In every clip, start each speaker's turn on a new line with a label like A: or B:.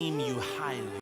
A: you highly.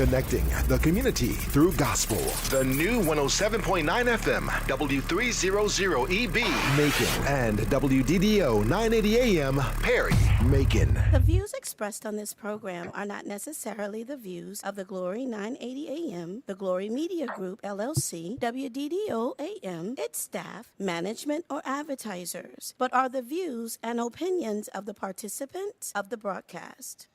A: Connecting the community through gospel. The new 107.9 FM, W300EB, Macon, and WDDO 980 AM, Perry, Macon.
B: The views expressed on this program are not necessarily the views of the Glory 980 AM, the Glory Media Group, LLC, WDDO AM, its staff, management, or advertisers, but are the views and opinions of the participants of the broadcast.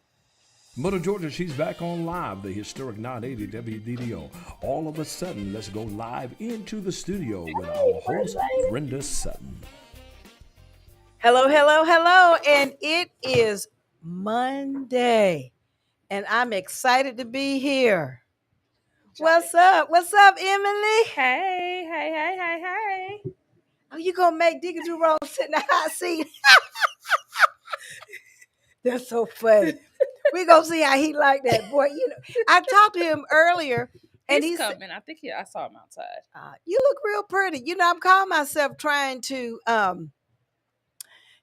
C: Mother Georgia, she's back on live, the historic 980 WDDO. All of a sudden, let's go live into the studio with our host, Brenda Sutton.
D: Hello, hello, hello, and it is Monday, and I'm excited to be here. What's up? What's up, Emily?
E: Hey.
D: Oh, you gonna make Deacon Jerome sit in the hot seat? That's so funny. We're gonna see how he like that, boy. You know, I talked to him earlier, and
E: He's coming. I think I saw him outside.
D: You look real pretty. You know, I'm calling myself trying to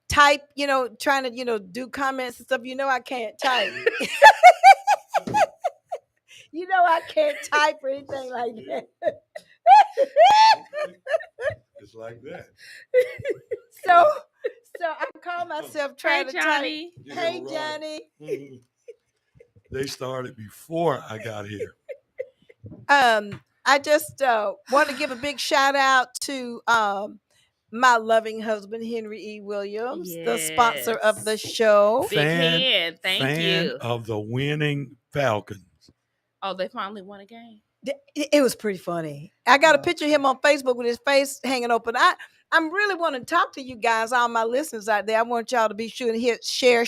D: type. You know, trying to do comments and stuff. You know, I can't type. You know, I can't type or anything like that.
F: It's like that.
D: So I call myself trying to
E: Johnny.
D: type. Hey, Johnny.
F: They started before I got here.
D: I just want to give a big shout out to my loving husband, Henry E. Williams, the sponsor of the show.
E: Big hand. Thank you.
F: Of the winning Falcons.
E: Oh, they finally won a game.
D: It was pretty funny. I got a picture of him on Facebook with his face hanging open. I'm really want to talk to you guys, all my listeners out there. I want y'all to be sure to hit share.
E: Oh, I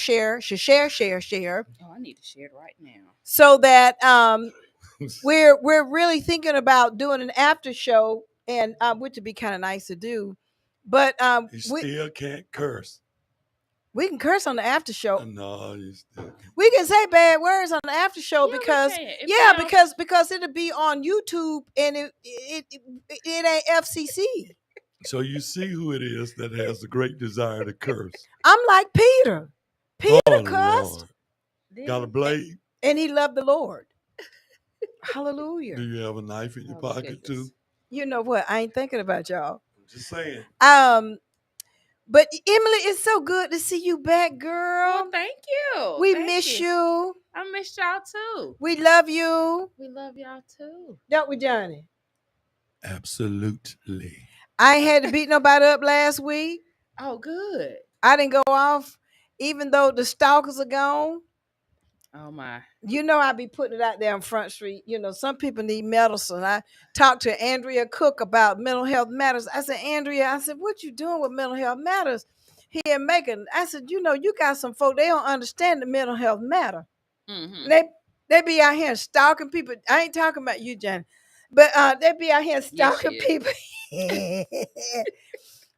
E: need to share it right now.
D: So that we're really thinking about doing an after show, and which would be kind of nice to do. But
F: you still can't curse.
D: We can curse on the after show.
F: No, you still can't.
D: We can say bad words on the after show because it'll be on YouTube and it ain't FCC.
F: So you see who it is that has the great desire to curse.
D: I'm like Peter. Peter cursed.
F: Lord. Got a blade.
D: And he loved the Lord. Hallelujah.
F: Do you have a knife in your pocket too?
D: You know what? I ain't thinking about y'all.
F: I'm just saying.
D: But Emily, it's so good to see you back, girl.
E: Well, thank you.
D: We miss you.
E: I miss y'all too.
D: We love you.
E: We love y'all too.
D: Don't we, Johnny?
F: Absolutely.
D: I ain't had to beat nobody up last week.
E: Oh, good.
D: I didn't go off, even though the stalkers are gone.
E: Oh, my.
D: You know, I be putting it out there on Front Street. You know, some people need medicine. I talked to Andrea Cook about mental health matters. I said, Andrea, what you doing with mental health matters here in Macon? I said, you got some folk, they don't understand the mental health matter.
E: Mm-hmm.
D: They be out here stalking people. I ain't talking about you, Johnny. But they be out here stalking people.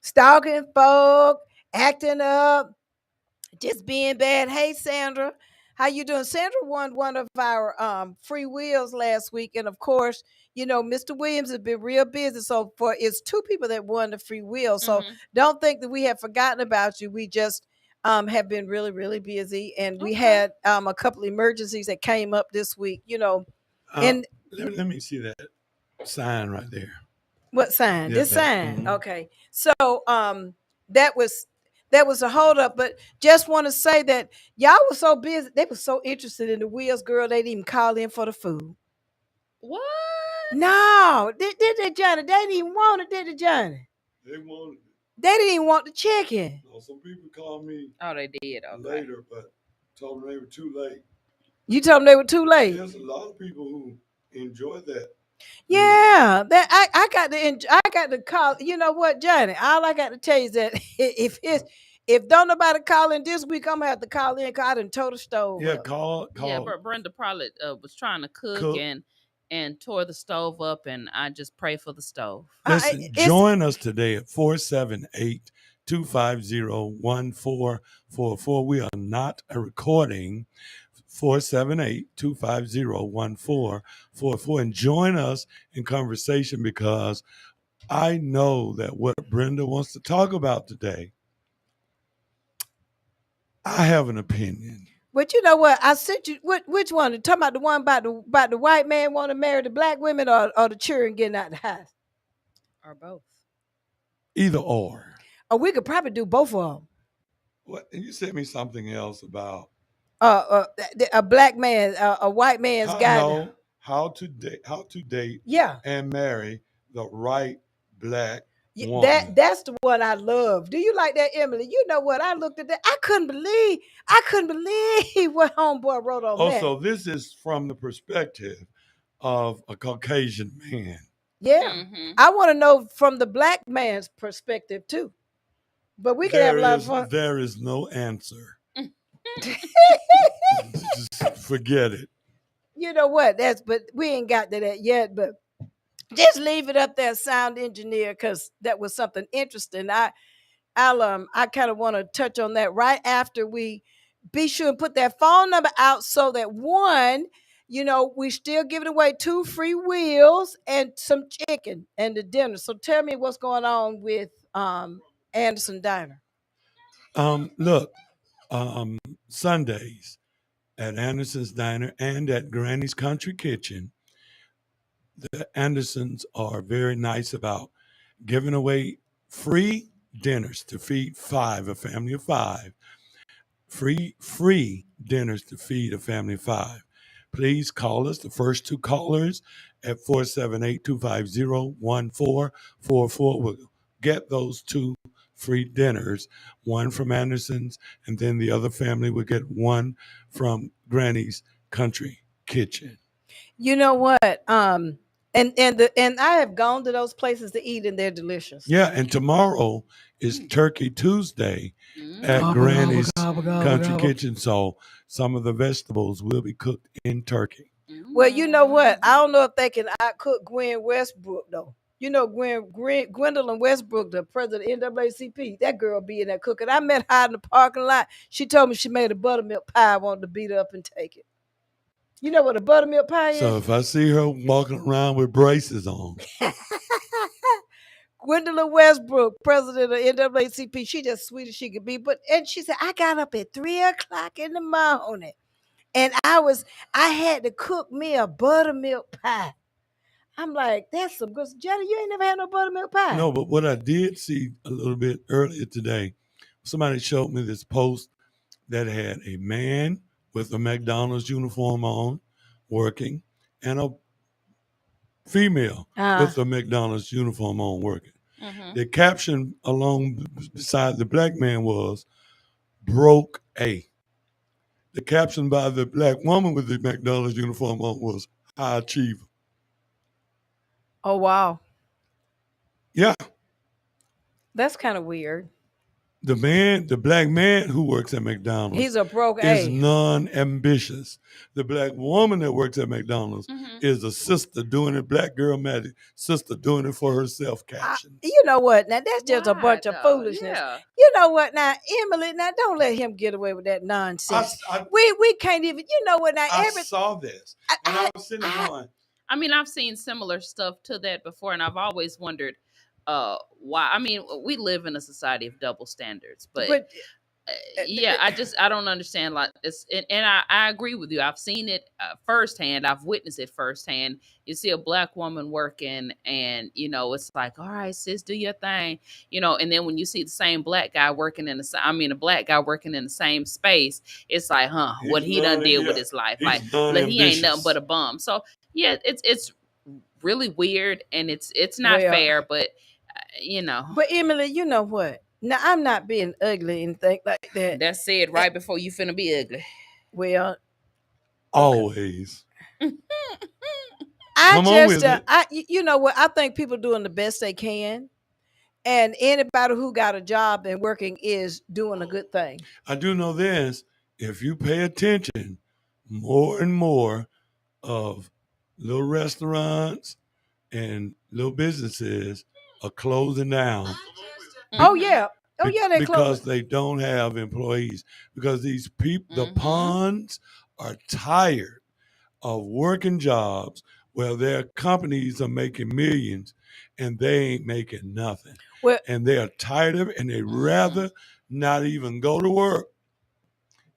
D: Stalking folk, acting up, just being bad. Hey, Sandra. How you doing? Sandra won one of our free wheels last week. And of course, Mr. Williams has been real busy. So it's two people that won the free wheel. So don't think that we have forgotten about you. We just have been really, really busy. And we had a couple of emergencies that came up this week, and
F: let me see that sign right there.
D: What sign?
F: Yeah,
D: this sign.
F: Mm-hmm.
D: Okay. So that was a holdup, but just want to say that y'all were so busy. They were so interested in the wheels, girl. They didn't even call in for the food.
E: What?
D: No, did they, Johnny? They didn't even want it, did they, Johnny?
F: They wanted it.
D: They didn't even want the chicken.
F: No, some people called me.
E: Oh, they did. Okay.
F: Later, but told them they were too late.
D: You told them they were too late.
F: There's a lot of people who enjoy that.
D: Yeah, that I got to call. You know what, Johnny? All I got to tell you is that if don't nobody call in this week, I'm gonna have to call in because I done tore the stove.
F: Yeah,
D: up.
F: call.
E: Yeah, but Brenda probably was trying to cook and tore the stove up, and I just pray for the stove.
F: Listen, join us today at 478-250-1444. We are not a recording. 478-250-1444, and join us in conversation because I know that what Brenda wants to talk about today, I have an opinion.
D: But you know what? I sent you which one? You talking about the one about the white man want to marry the black women, or the children getting out the house?
E: Or both.
F: Either or.
D: Or we could probably do both of them.
F: What? And you sent me something else about
D: A black man, a white man's guide.
F: How to date
D: Yeah.
F: and marry the right black woman.
D: That's the one I love. Do you like that, Emily? You know what? I looked at that. I couldn't believe what homeboy wrote on that.
F: So this is from the perspective of a Caucasian man.
D: Yeah. I want to know from the black man's perspective too. But we can have a lot of fun.
F: There is no answer. Just forget it.
D: You know what? But we ain't got to that yet. But just leave it up there, sound engineer, because that was something interesting. I kind of want to touch on that right after we be sure and put that phone number out, so that one, we still giving away 2 free wheels and some chicken and the dinner. So tell me what's going on with Anderson Diner.
F: Look, Sundays at Anderson's Diner and at Granny's Country Kitchen, the Andersons are very nice about giving away free dinners to feed a family of 5. Free dinners to feed a family of 5. Please call us, the first 2 callers, at 478-250-1444. We'll get those 2 free dinners, one from Anderson's, and then the other family will get one from Granny's Country Kitchen.
D: You know what? And I have gone to those places to eat, and they're delicious.
F: Yeah, and tomorrow is Turkey Tuesday at Granny's Country Kitchen, so some of the vegetables will be cooked in turkey.
D: Well, you know what? I don't know if they can outcook Gwen Westbrook, though. You know, Gwendolyn Westbrook, the president of NAACP, that girl be in there cooking. I met her in the parking lot. She told me she made a buttermilk pie. I wanted to beat her up and take it. You know what a buttermilk pie is?
F: So if I see her walking around with braces on.
D: Gwendolyn Westbrook, president of NAACP, she just sweet as she could be. And she said, I got up at 3:00 in the morning, and I had to cook me a buttermilk pie. I'm like, that's some good. Jenny, you ain't never had no buttermilk pie.
F: No, but what I did see a little bit earlier today, somebody showed me this post that had a man with a McDonald's uniform on working, and a female with a McDonald's uniform on working. The caption along beside the black man was, broke A. The caption by the black woman with the McDonald's uniform on was, high achiever.
D: Oh, wow.
F: Yeah.
D: That's kind of weird.
F: The black man who works at McDonald's,
D: he's a broke
F: is
D: A.
F: non-ambitious. The black woman that works at McDonald's is a sister doing it, black girl magic, sister doing it for herself caption.
D: You know what? Now, that's just a bunch of foolishness.
E: Yeah.
D: You know what? Now, Emily, don't let him get away with that nonsense. We can't even, you know what? Now,
F: I saw this. And I was sitting going.
E: I mean, I've seen similar stuff to that before, and I've always wondered why. I mean, we live in a society of double standards, but yeah, I don't understand. Like this, and I agree with you. I've seen it firsthand. I've witnessed it firsthand. You see a black woman working, and it's like, all right, sis, do your thing, And then when you see the same black guy working a black guy working in the same space, it's like, what he done did with his life, like he ain't nothing but a bum. So yeah, it's really weird, and it's not fair, but
D: But Emily, you know what? Now, I'm not being ugly and think like that.
E: That's said right before you finna be ugly.
D: Well,
F: always.
D: You know what? I think people doing the best they can, and anybody who got a job and working is doing a good thing.
F: I do know this: if you pay attention, more and more of little restaurants and little businesses are closing down.
D: Oh yeah. They
F: because they don't have employees. Because these people, the pawns, are tired of working jobs where their companies are making millions and they ain't making nothing. And they are tired of it, and they'd rather not even go to work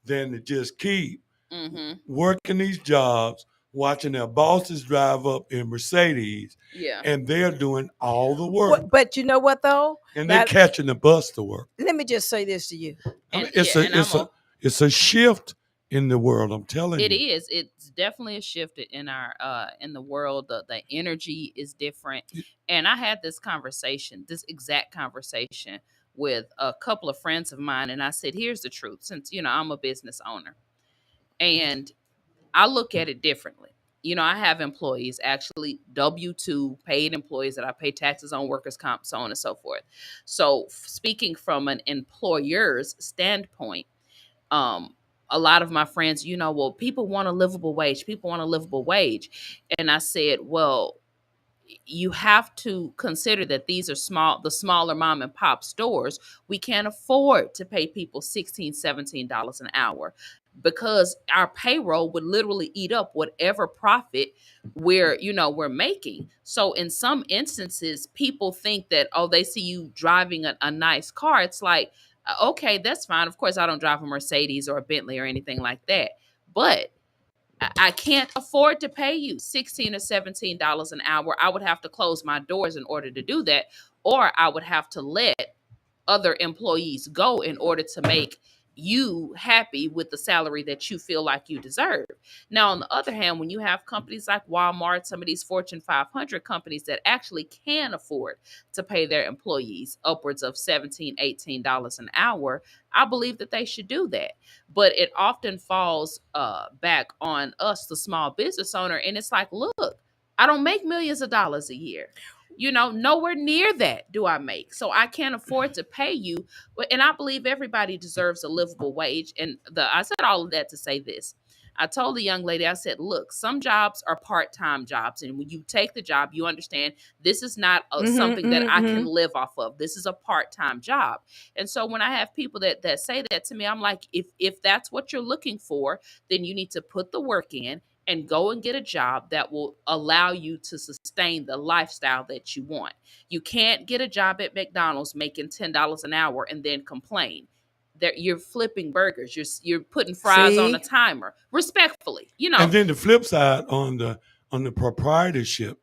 F: than to just keep
E: Mm-hmm.
F: working these jobs, watching their bosses drive up in Mercedes,
E: Yeah.
F: and they're doing all the work.
D: But you know what though?
F: And they're catching the bus to work.
D: Let me just say this to you.
E: And,
F: it's a shift in the world. I'm telling you,
E: it is. It's definitely a shift in our in the world. The energy is different. And I had this exact conversation with a couple of friends of mine, and I said, "Here's the truth. Since I'm a business owner, and I look at it differently. I have employees, actually W-2 paid employees that I pay taxes on, workers' comp, so on and so forth. So speaking from an employer's standpoint, a lot of my friends, well, people want a livable wage. People want a livable wage. And I said, well, you have to consider that these are the smaller mom and pop stores. We can't afford to pay people $16, $17 an hour because our payroll would literally eat up whatever profit we're making. So in some instances, people think that, they see you driving a nice car. It's like, okay, that's fine. Of course, I don't drive a Mercedes or a Bentley or anything like that. But I can't afford to pay you $16 or $17 an hour. I would have to close my doors in order to do that, or I would have to let other employees go in order to make you happy with the salary that you feel like you deserve. Now, on the other hand, when you have companies like Walmart, some of these Fortune 500 companies that actually can afford to pay their employees upwards of $17, $18 an hour, I believe that they should do that. But it often falls back on us, the small business owner. And it's like, look, I don't make millions of dollars a year. Nowhere near that do I make. So I can't afford to pay you. And I believe everybody deserves a livable wage. And I said all of that to say this. I told the young lady, I said, look, some jobs are part-time jobs. And when you take the job, you understand this is not something that I can live off of. This is a part-time job. And so when I have people that say that to me, I'm like, if that's what you're looking for, then you need to put the work in and go and get a job that will allow you to sustain the lifestyle that you want. You can't get a job at McDonald's making $10 an hour and then complain. You're flipping burgers. You're putting fries on a timer. Respectfully,
F: And then the flip side on the proprietorship,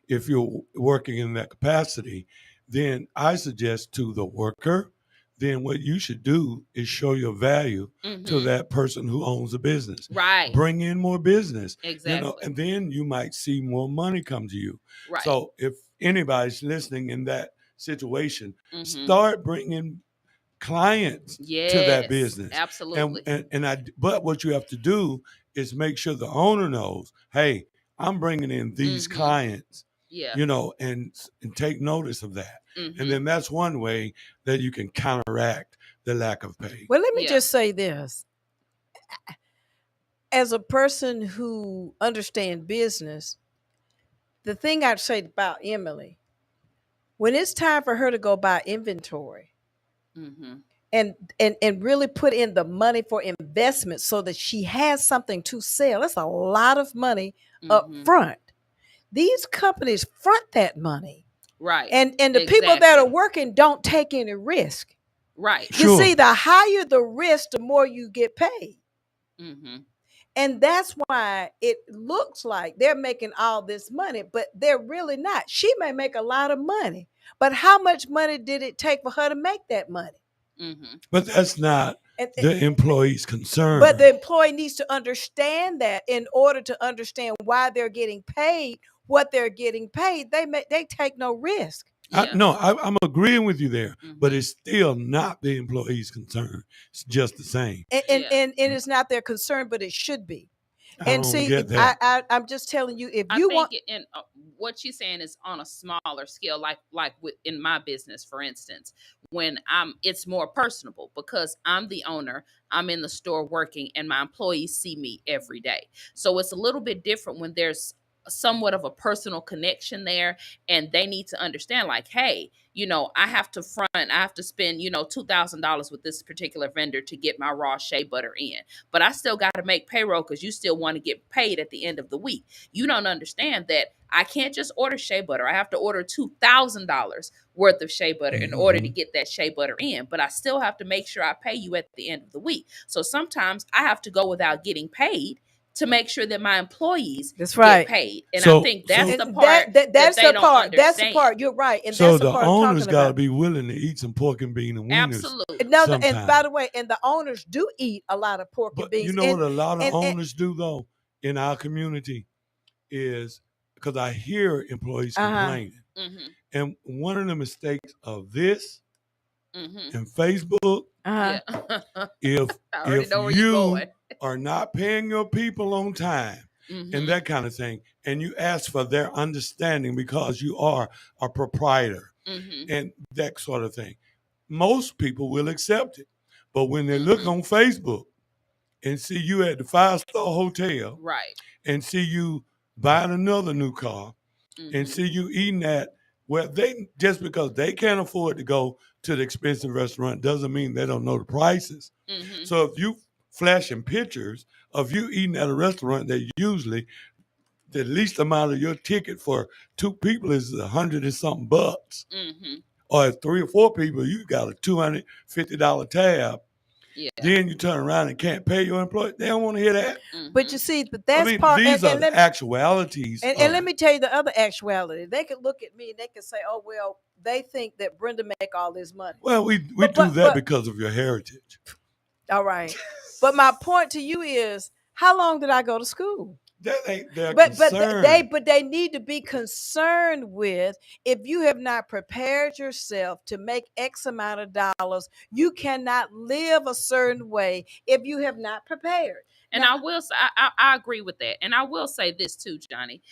F: if you're working in that capacity, then I suggest to the worker, then what you should do is show your value to that person who owns the business.
E: Right.
F: Bring in more business.
E: Exactly.
F: And then you might see more money come to you.
E: Right.
F: So if anybody's listening in that situation, start bringing clients to that business.
E: Absolutely.
F: But what you have to do is make sure the owner knows, hey, I'm bringing in these clients.
E: Yeah.
F: And take notice of that. And then that's one way that you can counteract the lack of pay.
D: Well, let me just say this. As a person who understands business, the thing I'd say about Emily, when it's time for her to go buy inventory and really put in the money for investment so that she has something to sell, that's a lot of money up front. These companies front that money.
E: Right.
D: And the people that are working don't take any risk.
E: Right.
D: You see, the higher the risk, the more you get paid. And that's why it looks like they're making all this money, but they're really not. She may make a lot of money, but how much money did it take for her to make that money?
F: But that's not the employee's concern.
D: But the employee needs to understand that in order to understand why they're getting paid what they're getting paid. They take no risk.
F: I'm agreeing with you there, but it's still not the employee's concern. It's just the same.
D: And it's not their concern, but it should be.
F: I'm
D: just telling you, if
E: I
D: you
E: think
D: want,
E: what she's saying is on a smaller scale, like in my business, for instance, when it's more personable because I'm the owner, I'm in the store working, and my employees see me every day. So it's a little bit different when there's somewhat of a personal connection there, and they need to understand, like, hey, I have to spend, $2,000 with this particular vendor to get my raw shea butter in, but I still got to make payroll because you still want to get paid at the end of the week. You don't understand that I can't just order shea butter. I have to order $2,000 worth of shea butter in order to get that shea butter in, but I still have to make sure I pay you at the end of the week. So sometimes I have to go without getting paid to make sure that my employees get paid. And I think that's the part
D: that's
E: they
D: the
E: don't
D: part.
E: understand.
D: That's the part. You're right. And
F: so
D: that's the
F: the
D: part
F: owners got to
D: about.
F: be willing to eat some pork and bean and wieners.
E: Absolutely.
D: No, and by the way, and the owners do eat a lot of pork and beans.
F: You know what a lot of owners do, though, in our community is, because I hear employees complaining. And one of the mistakes of this and Facebook, if you are not paying your people on time and that kind of thing, and you ask for their understanding because you are a proprietor and that sort of thing, most people will accept it. But when they look on Facebook and see you at the 5-star hotel, and see you buying another new car, and see you eating at, well, they just because they can't afford to go to the expensive restaurant doesn't mean they don't know the prices. So if you flashing pictures of you eating at a restaurant that usually the least amount of your ticket for 2 people is $100 and something bucks, or if 3 or 4 people, you got a $250 tab. Then you turn around and can't pay your employee. They don't want to hear that.
D: But you see, but that's
F: part. These are the actualities.
D: And let me tell you the other actuality. They could look at me and they could say, "Oh well, they think that Brenda make all this money."
F: Well, we do that because of your heritage.
D: All right, but my point to you is, how long did I go to school?
F: That ain't their
D: concern. But they need to be concerned with, if you have not prepared yourself to make X amount of dollars, you cannot live a certain way if you have not prepared.
E: And now, I will say, I agree with that. And I will say this too, Johnny.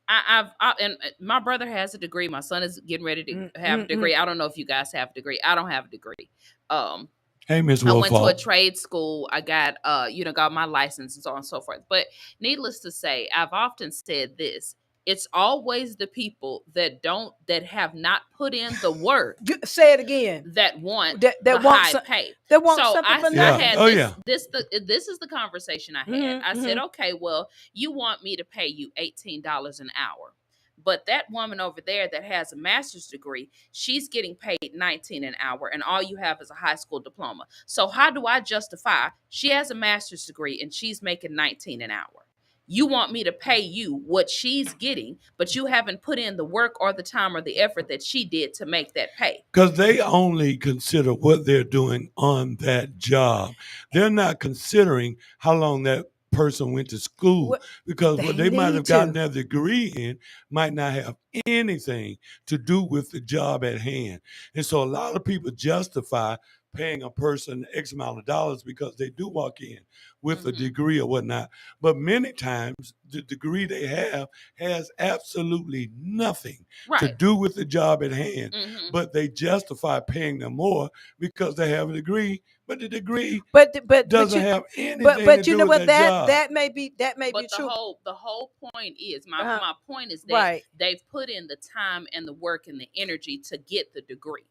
E: And my brother has a degree. My son is getting ready to have a degree. I don't know if you guys have a degree. I don't have a degree.
F: Hey, Miss
E: I went to a trade school. I got, got my license and so on and so forth. But needless to say, I've often said this: it's always the people that have not put in the work.
D: Say it again.
E: That want
D: that want high pay. That want something for nothing.
E: This is the conversation I had. I said, okay, well, you want me to pay you $18 an hour. But that woman over there that has a master's degree, she's getting paid $19 an hour, and all you have is a high school diploma. So how do I justify she has a master's degree and she's making $19 an hour? You want me to pay you what she's getting, but you haven't put in the work or the time or the effort that she did to make that pay.
F: Because they only consider what they're doing on that job. They're not considering how long that person went to school, because what they might have gotten their degree in might not have anything to do with the job at hand. And so a lot of people justify paying a person X amount of dollars because they do walk in with a degree or whatnot. But many times the degree they have has absolutely nothing to do with the job at hand. But they justify paying them more because they have a degree. But the degree doesn't have anything
D: but
F: to
D: you
F: do
D: know
F: with
D: what,
F: that
D: that may be true.
E: The whole point is my point is that they've put in the time and the work and the energy to get the degree.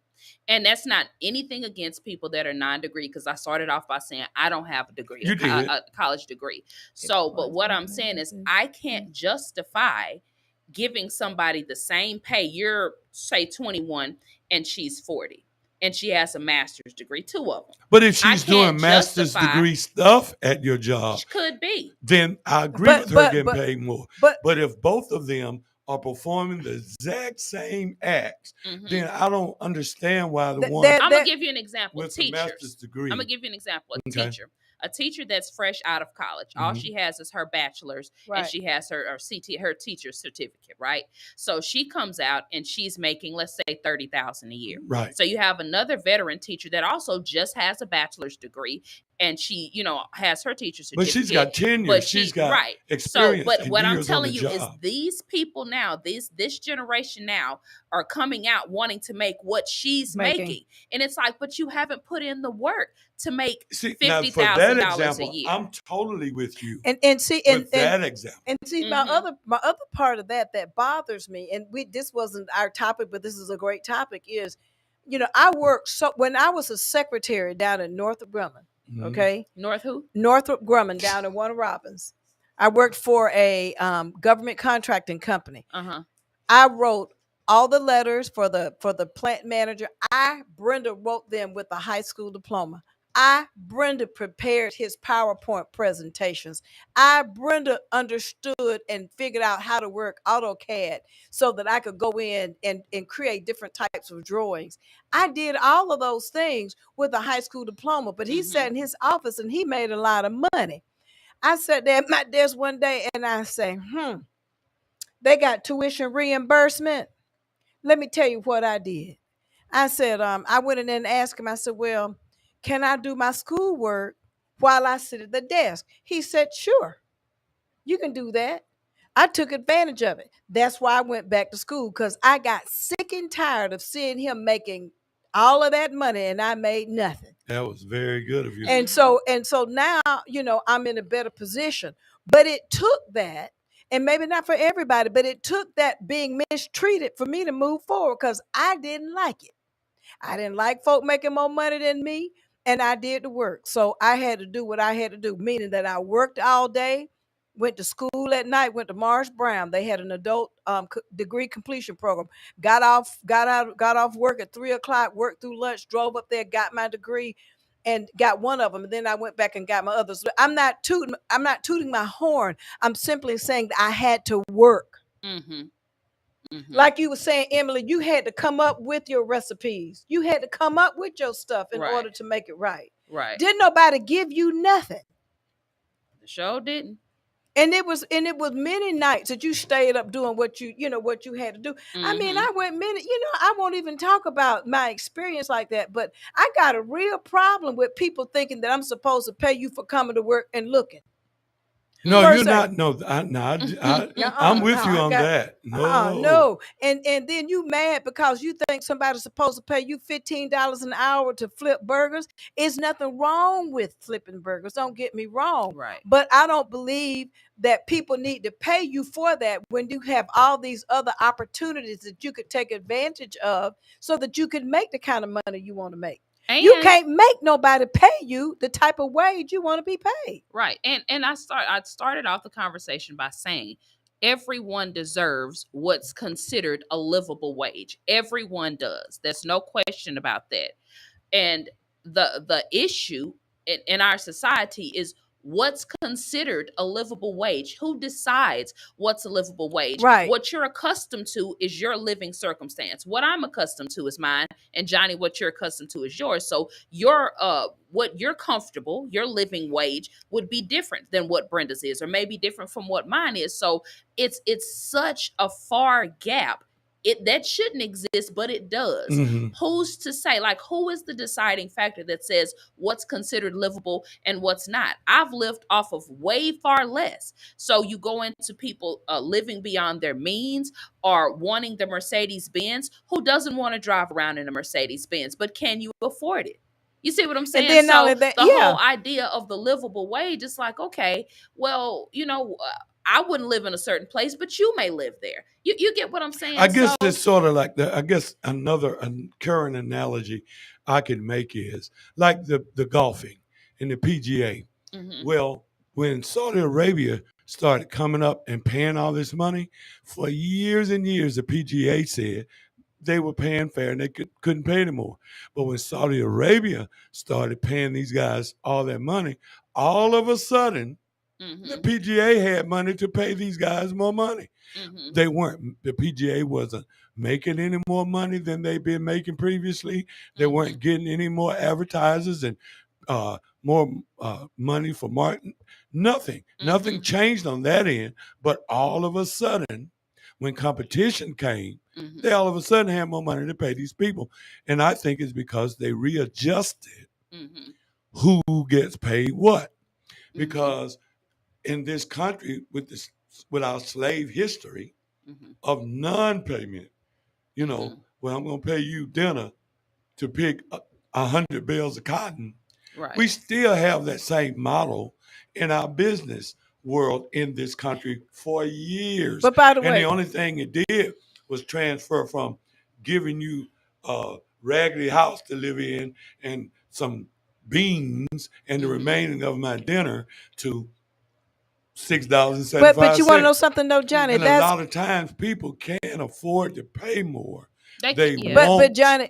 E: And that's not anything against people that are non-degree, because I started off by saying I don't have a degree, a college degree. So, but what I'm saying is I can't justify giving somebody the same pay. You're, say, 21 and she's 40. And she has a master's degree, 2 of them.
F: But if she's doing master's degree stuff at your job,
E: could be.
F: Then I agree with her getting paid more. But if both of them are performing the exact same acts, then I don't understand why the one.
E: I'm gonna give you an example.
F: With a master's degree.
E: I'm gonna give you an example. A teacher that's fresh out of college. All she has is her bachelor's, and she has her teacher's certificate, right? So she comes out and she's making, let's say, $30,000 a year.
F: Right.
E: So you have another veteran teacher that also just has a bachelor's degree, and she, has her teacher
F: But
E: certificate.
F: she's got tenure.
E: But
F: She's got
E: right.
F: experience.
E: So, but
F: and
E: what I'm
F: years on the
E: telling you is
F: job.
E: these people now, this generation now are coming out wanting to make what she's making. And it's like, but you haven't put in the work to make $50,000 a year.
F: I'm totally with you.
D: And see,
F: that example.
D: And see, my other part of that bothers me, and this wasn't our topic, but this is a great topic, is, I worked when I was a secretary down in Northrop Grumman, okay? Northrop Grumman down in Warner Robins. I worked for a government contracting company. I wrote all the letters for the plant manager. Brenda, wrote them with a high school diploma. Brenda prepared his PowerPoint presentations. Brenda understood and figured out how to work AutoCAD so that I could go in and create different types of drawings. I did all of those things with a high school diploma, but he sat in his office and he made a lot of money. I sat there at my desk one day and I say, they got tuition reimbursement. Let me tell you what I did. I said, I went in and asked him, I said, well, can I do my schoolwork while I sit at the desk? He said, sure, you can do that. I took advantage of it. That's why I went back to school, because I got sick and tired of seeing him making all of that money and I made nothing.
F: That was very good of you.
D: And so now, I'm in a better position. But it took that, and maybe not for everybody, but it took that being mistreated for me to move forward, because I didn't like it. I didn't like folk making more money than me, and I did the work. So I had to do what I had to do, meaning that I worked all day, went to school at night, went to Morris Brown. They had an adult degree completion program. Got off work at 3:00, worked through lunch, drove up there, got my degree, and got one of them. And then I went back and got my others. I'm not tooting my horn. I'm simply saying that I had to work. Like you were saying, Emily, you had to come up with your recipes. You had to come up with your stuff in order to make it right.
E: Right.
D: Didn't nobody give you nothing.
E: The show didn't.
D: And it was many nights that you stayed up doing what you had to do. I mean, I went I won't even talk about my experience like that, but I got a real problem with people thinking that I'm supposed to pay you for coming to work and looking.
F: No, you're not. No, I'm with you on that.
D: No. And then you mad because you think somebody's supposed to pay you $15 an hour to flip burgers. There's nothing wrong with flipping burgers. Don't get me wrong.
E: Right.
D: But I don't believe that people need to pay you for that when you have all these other opportunities that you could take advantage of so that you can make the kind of money you want to make. And you can't make nobody pay you the type of wage you want to be paid.
E: Right. And I started off the conversation by saying everyone deserves what's considered a livable wage. Everyone does. There's no question about that. And the issue in our society is what's considered a livable wage. Who decides what's a livable wage?
D: Right.
E: What you're accustomed to is your living circumstance. What I'm accustomed to is mine, and Johnny, what you're accustomed to is yours. So what you're comfortable, your living wage would be different than what Brenda's is, or maybe different from what mine is. So it's such a far gap. That shouldn't exist, but it does. Who's to say? Like, who is the deciding factor that says what's considered livable and what's not? I've lived off of way far less. So you go into people living beyond their means or wanting the Mercedes Benz. Who doesn't want to drive around in a Mercedes Benz? But can you afford it? You see what I'm saying?
D: And then
E: the whole idea of the livable wage is like, okay, well, I wouldn't live in a certain place, but you may live there. You get what I'm saying?
F: I guess it's sort of like I guess another current analogy I could make is like the golfing and the PGA. Well, when Saudi Arabia started coming up and paying all this money, for years and years, the PGA said they were paying fair and they couldn't pay anymore. But when Saudi Arabia started paying these guys all their money, all of a sudden, the PGA had money to pay these guys more money. The PGA wasn't making any more money than they've been making previously. They weren't getting any more advertisers and more money for marketing. Nothing changed on that end. But all of a sudden, when competition came, they all of a sudden had more money to pay these people. And I think it's because they readjusted who gets paid what.
E: Mm-hmm.
F: Because in this country, with our slave history of non-payment, well, I'm going to pay you dinner to pick 100 bales of cotton.
E: Right.
F: We still have that same model in our business world in this country for years.
D: But by the
F: and
D: way,
F: the only thing it did was transfer from giving you a raggedy house to live in and some beans and the remaining of my dinner to $6.75.
D: But you want to know something though, Johnny?
F: And a lot of times people can't afford to pay more. They won't.
D: But Johnny,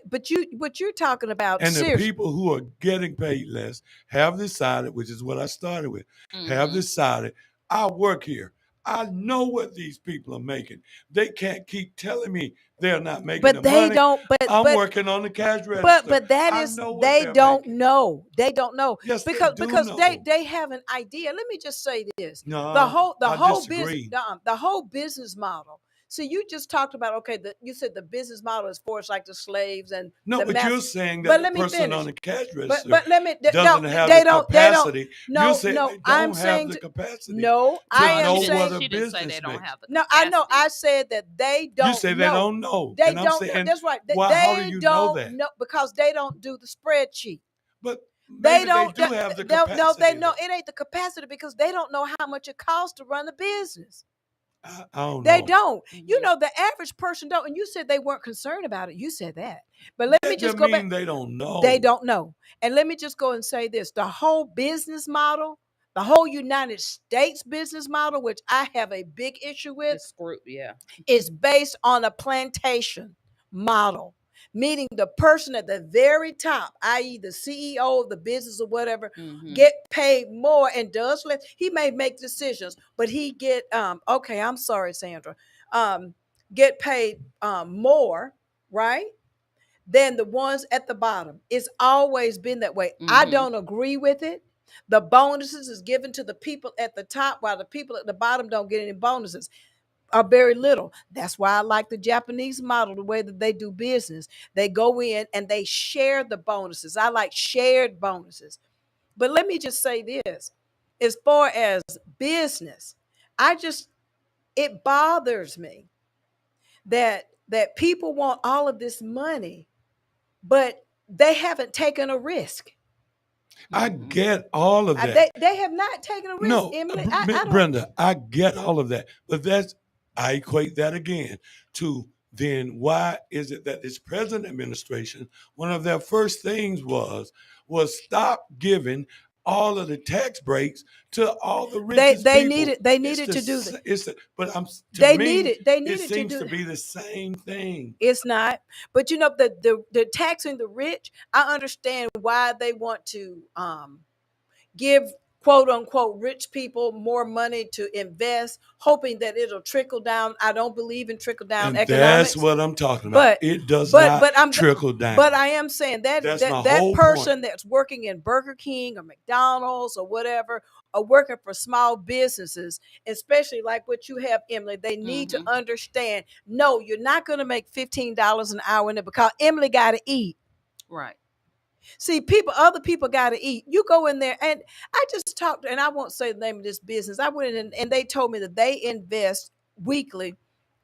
D: what you're talking about,
F: and the people who are getting paid less have decided, which is what I started with, have decided, I work here. I know what these people are making. They can't keep telling me they're not making the money. I'm working on the cash register.
D: But that is, they don't know. They don't know.
F: Yes,
D: because
F: they do know.
D: They have an idea. Let me just say this.
F: No,
D: the whole
F: disagree.
D: the whole business model. So you just talked about, you said the business model is for like the slaves and
F: no, but you're saying that the person on the cash register doesn't have the capacity.
D: No,
F: they don't have the capacity.
D: No, I am saying
E: she didn't say they don't have the capacity.
D: No, I know. I said that they don't.
F: You say they don't know.
D: They
F: and
D: don't.
F: I'm saying,
D: that's right.
F: how do you know that?
D: No, because they don't do the spreadsheet.
F: But
D: they don't.
F: They do have the capacity.
D: No, they know it ain't the capacity because they don't know how much it costs to run the business.
F: I don't know.
D: They don't. You know, the average person don't. And you said they weren't concerned about it. You said that. But let me just go back.
F: They don't know.
D: They don't know. And let me just go and say this. The whole business model, the whole United States business model, which I have a big issue with, is based on a plantation model. Meaning the person at the very top, i.e. the CEO of the business or whatever, get paid more and does less. He may make decisions, but he get, okay, I'm sorry, Sandra, get paid more, right, than the ones at the bottom. It's always been that way. I don't agree with it. The bonuses is given to the people at the top while the people at the bottom don't get any bonuses. Are very little. That's why I like the Japanese model, the way that they do business. They go in and they share the bonuses. I like shared bonuses. But let me just say this. As far as business, it bothers me that people want all of this money, but they haven't taken a risk.
F: I get all of that.
D: They have not taken a risk,
F: no,
D: Emily.
F: Brenda, I get all of that. But I equate that again to then why is it that this present administration, one of their first things was stop giving all of the tax breaks to all the richest people.
D: They needed to do that.
F: But
D: they needed
F: it seems to be the same thing.
D: It's not. But you know, the taxing the rich, I understand why they want to give quote unquote rich people more money to invest, hoping that it'll trickle down. I don't believe in trickle down economics.
F: That's what I'm talking about. It does not trickle down.
D: But I am saying that person that's working in Burger King or McDonald's or whatever, or working for small businesses, especially like what you have, Emily, they need to understand, no, you're not going to make $15 an hour in it because Emily got to eat.
E: Right.
D: See, other people got to eat. You go in there, and I just talked, and I won't say the name of this business. I went in and they told me that they invest weekly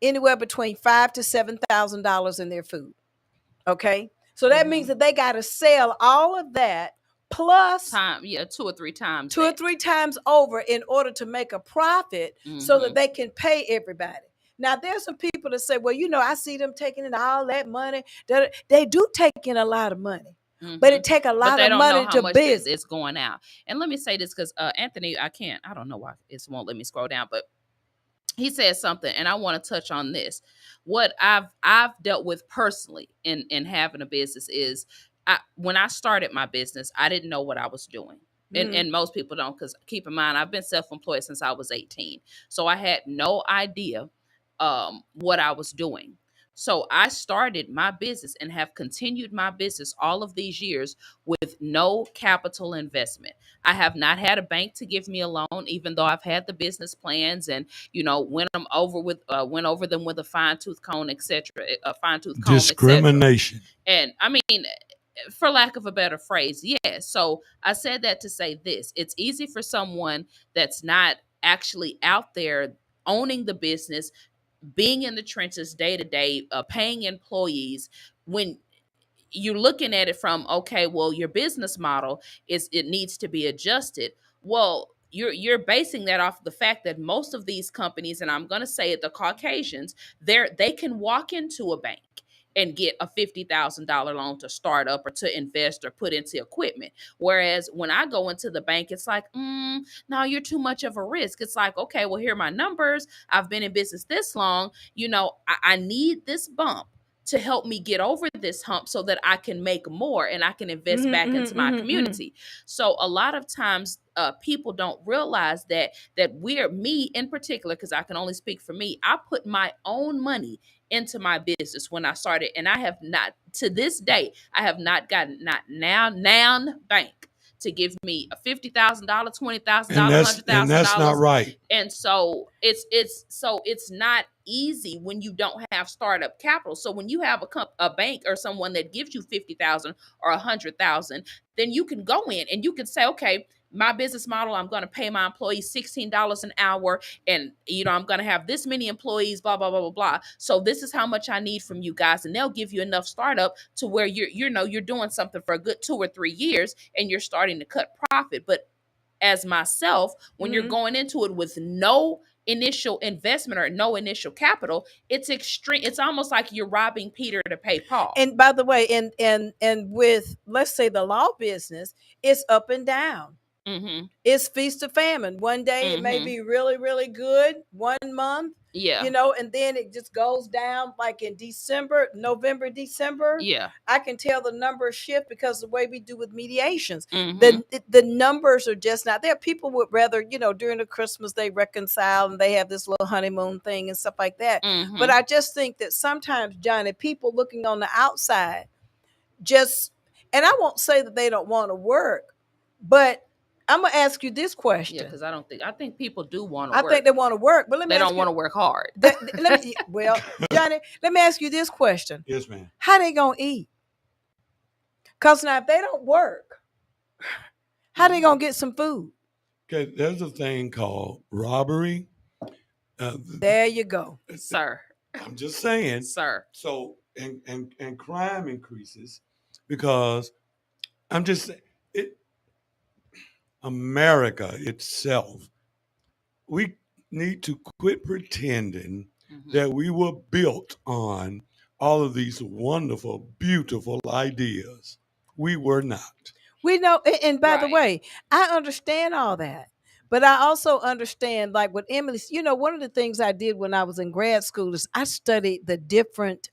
D: anywhere between $5,000 to $7,000 in their food. Okay, so that means that they got to sell all of that plus
E: 2 or 3 times,
D: 2 or 3 times over in order to make a profit, so that they can pay everybody. Now, there's some people that say, well, I see them taking in all that money. They do take in a lot of money. But it take a lot of money to business.
E: It's going out. And let me say this because Anthony, I don't know why it won't let me scroll down, but he said something, and I want to touch on this. What I've dealt with personally in having a business is when I started my business, I didn't know what I was doing. And most people don't, because keep in mind, I've been self-employed since I was 18. So I had no idea what I was doing. So I started my business and have continued my business all of these years with no capital investment. I have not had a bank to give me a loan, even though I've had the business plans and, went over them with a fine tooth comb, etc.
F: Discrimination.
E: Et cetera. And I mean, for lack of a better phrase, yes. So I said that to say this: it's easy for someone that's not actually out there owning the business, being in the trenches day to day, paying employees, when you're looking at it from, okay, well, your business model it needs to be adjusted. Well, you're basing that off of the fact that most of these companies, and I'm going to say it, the Caucasians, they can walk into a bank and get a $50,000 loan to start up or to invest or put into equipment. Whereas when I go into the bank, it's like, no, you're too much of a risk. It's like, okay, well, here are my numbers. I've been in business this long. I need this bump to help me get over this hump so that I can make more and I can invest back into my community. So a lot of times people don't realize that me in particular, because I can only speak for me, I put my own money into my business when I started, and I have not, to this day, I have not gotten noun bank to give me a $50,000, $20,000, $100,000.
F: And that's not right.
E: And so it's not easy when you don't have startup capital. So when you have a bank or someone that gives you 50,000 or 100,000, then you can go in and you can say, okay, my business model, I'm going to pay my employees $16 an hour, and I'm going to have this many employees, blah blah blah blah blah. So this is how much I need from you guys, and they'll give you enough startup to where you're doing something for a good 2 or 3 years, and you're starting to cut profit. But as myself, when you're going into it with no initial investment or no initial capital, it's extreme. It's almost like you're robbing Peter to pay Paul.
D: And by the way, and with, let's say, the law business, it's up and down. It's feast or famine. One day it may be really, really good. 1 month, and then it just goes down, like in November, December.
E: Yeah,
D: I can tell the numbers shift because the way we do with mediations, the numbers are just not there. People would rather, during the Christmas they reconcile and they have this little honeymoon thing and stuff like that. But I just think that sometimes, Johnny, people looking on the outside and I won't say that they don't want to work, but I'm gonna ask you this question.
E: Yeah, because I think people do want to work.
D: I think they want to work, but
E: they don't want to work hard.
D: Johnny, let me ask you this question.
F: Yes, ma'am.
D: How they gonna eat? Because now if they don't work, how they gonna get some food?
F: Okay, there's a thing called robbery.
D: There you go,
E: sir.
F: I'm just saying,
E: sir.
F: So and crime increases because I'm just saying it. America itself, we need to quit pretending that we were built on all of these wonderful, beautiful ideas. We were not.
D: We know, and by the way, I understand all that. But I also understand, like with Emily, one of the things I did when I was in grad school is I studied the different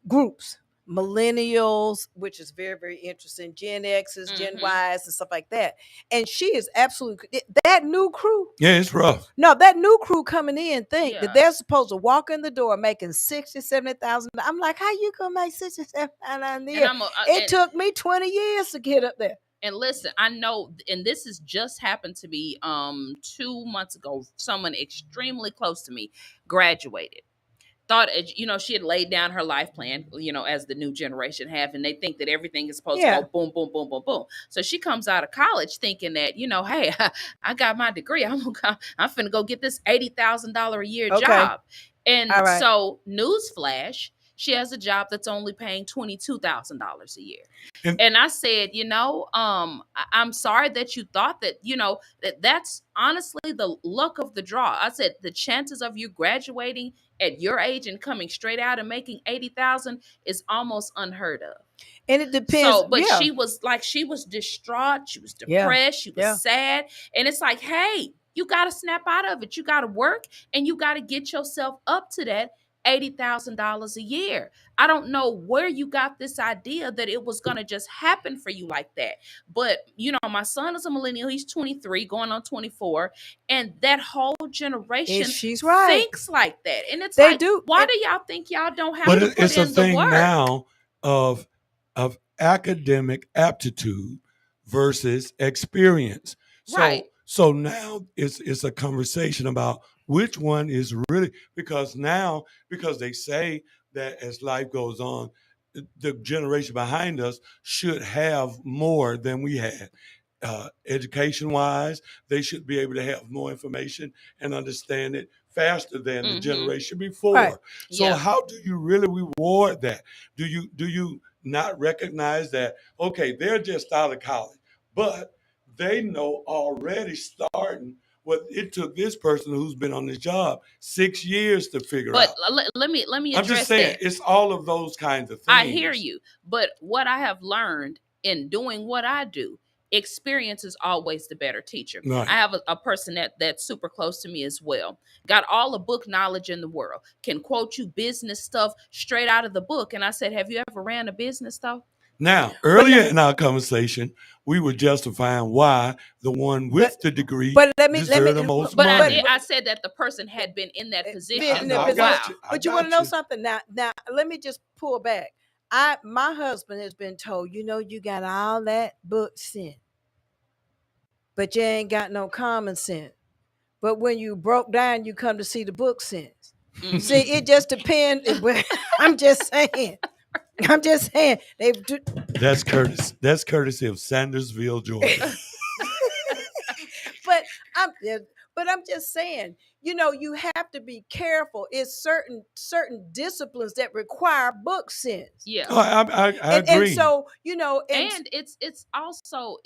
D: groups. Millennials, which is very, very interesting, Gen X's, Gen Y's, and stuff like that. And she is absolutely that new crew.
F: Yeah, it's rough.
D: No, that new crew coming in think that they're supposed to walk in the door making $60,000, $70,000. I'm like, how you gonna make $67,000 a year? It took me 20 years to get up there.
E: And listen, I know, and this has just happened to me 2 months ago. Someone extremely close to me graduated. Thought, she had laid down her life plan, as the new generation have, and they think that everything is supposed to go boom, boom, boom, boom, boom. So she comes out of college thinking that, hey, I got my degree. I'm finna go get this $80,000 a year job. And so, newsflash, she has a job that's only paying $22,000 a year. And I said, I'm sorry that you thought that, that's honestly the luck of the draw. I said, the chances of you graduating at your age and coming straight out and making $80,000 is almost unheard of.
D: And it depends.
E: So, but she was distraught. She was depressed. She was sad. And it's like, hey, you got to snap out of it. You got to work and you got to get yourself up to that $80,000 a year. I don't know where you got this idea that it was going to just happen for you like that. But, my son is a millennial. He's 23, going on 24. And that whole generation thinks like that. And it's why do y'all think y'all don't have to put in the work? But it's a thing
F: now of academic aptitude versus experience. So now it's a conversation about which one is really, because they say that as life goes on, the generation behind us should have more than we had. Education wise, they should be able to have more information and understand it faster than the generation before.
D: Right.
F: So
E: Yeah.
F: how do you really reward that? Do you not recognize that, okay, they're just out of college, but they know already starting what it took this person who's been on the job 6 years to figure
E: But
F: out.
E: let me
F: I'm
E: address
F: just saying,
E: that.
F: it's all of those kinds of things.
E: I hear you, but what I have learned in doing what I do, experience is always the better teacher.
F: Right.
E: I have a person that's super close to me as well. Got all the book knowledge in the world. Can quote you business stuff straight out of the book. And I said, have you ever ran a business though?
F: Now, earlier in our conversation, we were justifying why the one with the degree deserved the most
E: But
F: money.
E: I said that the person had been in that position.
D: But you want to know something? Now, let me just pull back. My husband has been told, you got all that book sense, but you ain't got no common sense. But when you broke down, you come to see the book sense.
E: Mhm.
D: See, it just depends. I'm just saying.
F: That's courtesy of Sandersville, Georgia.
D: But I'm just saying, you have to be careful. It's certain disciplines that require book sense.
E: Yeah.
F: Oh, I agree.
D: And so,
E: and it's also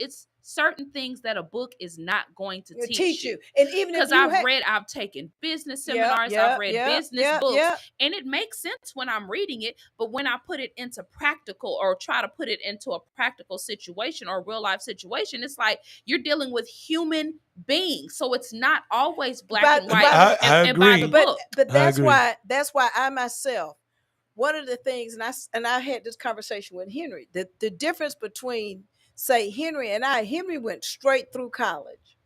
E: certain things that a book is not going to teach you.
D: And even
E: because I've taken business seminars, I've read business books, and it makes sense when I'm reading it. But when I put it into practical or try to put it into a practical situation or real life situation, it's like you're dealing with human beings. So it's not always black and white and by the book.
D: But that's why I myself, one of the things, and I had this conversation with Henry, the difference between, say, Henry went straight through college.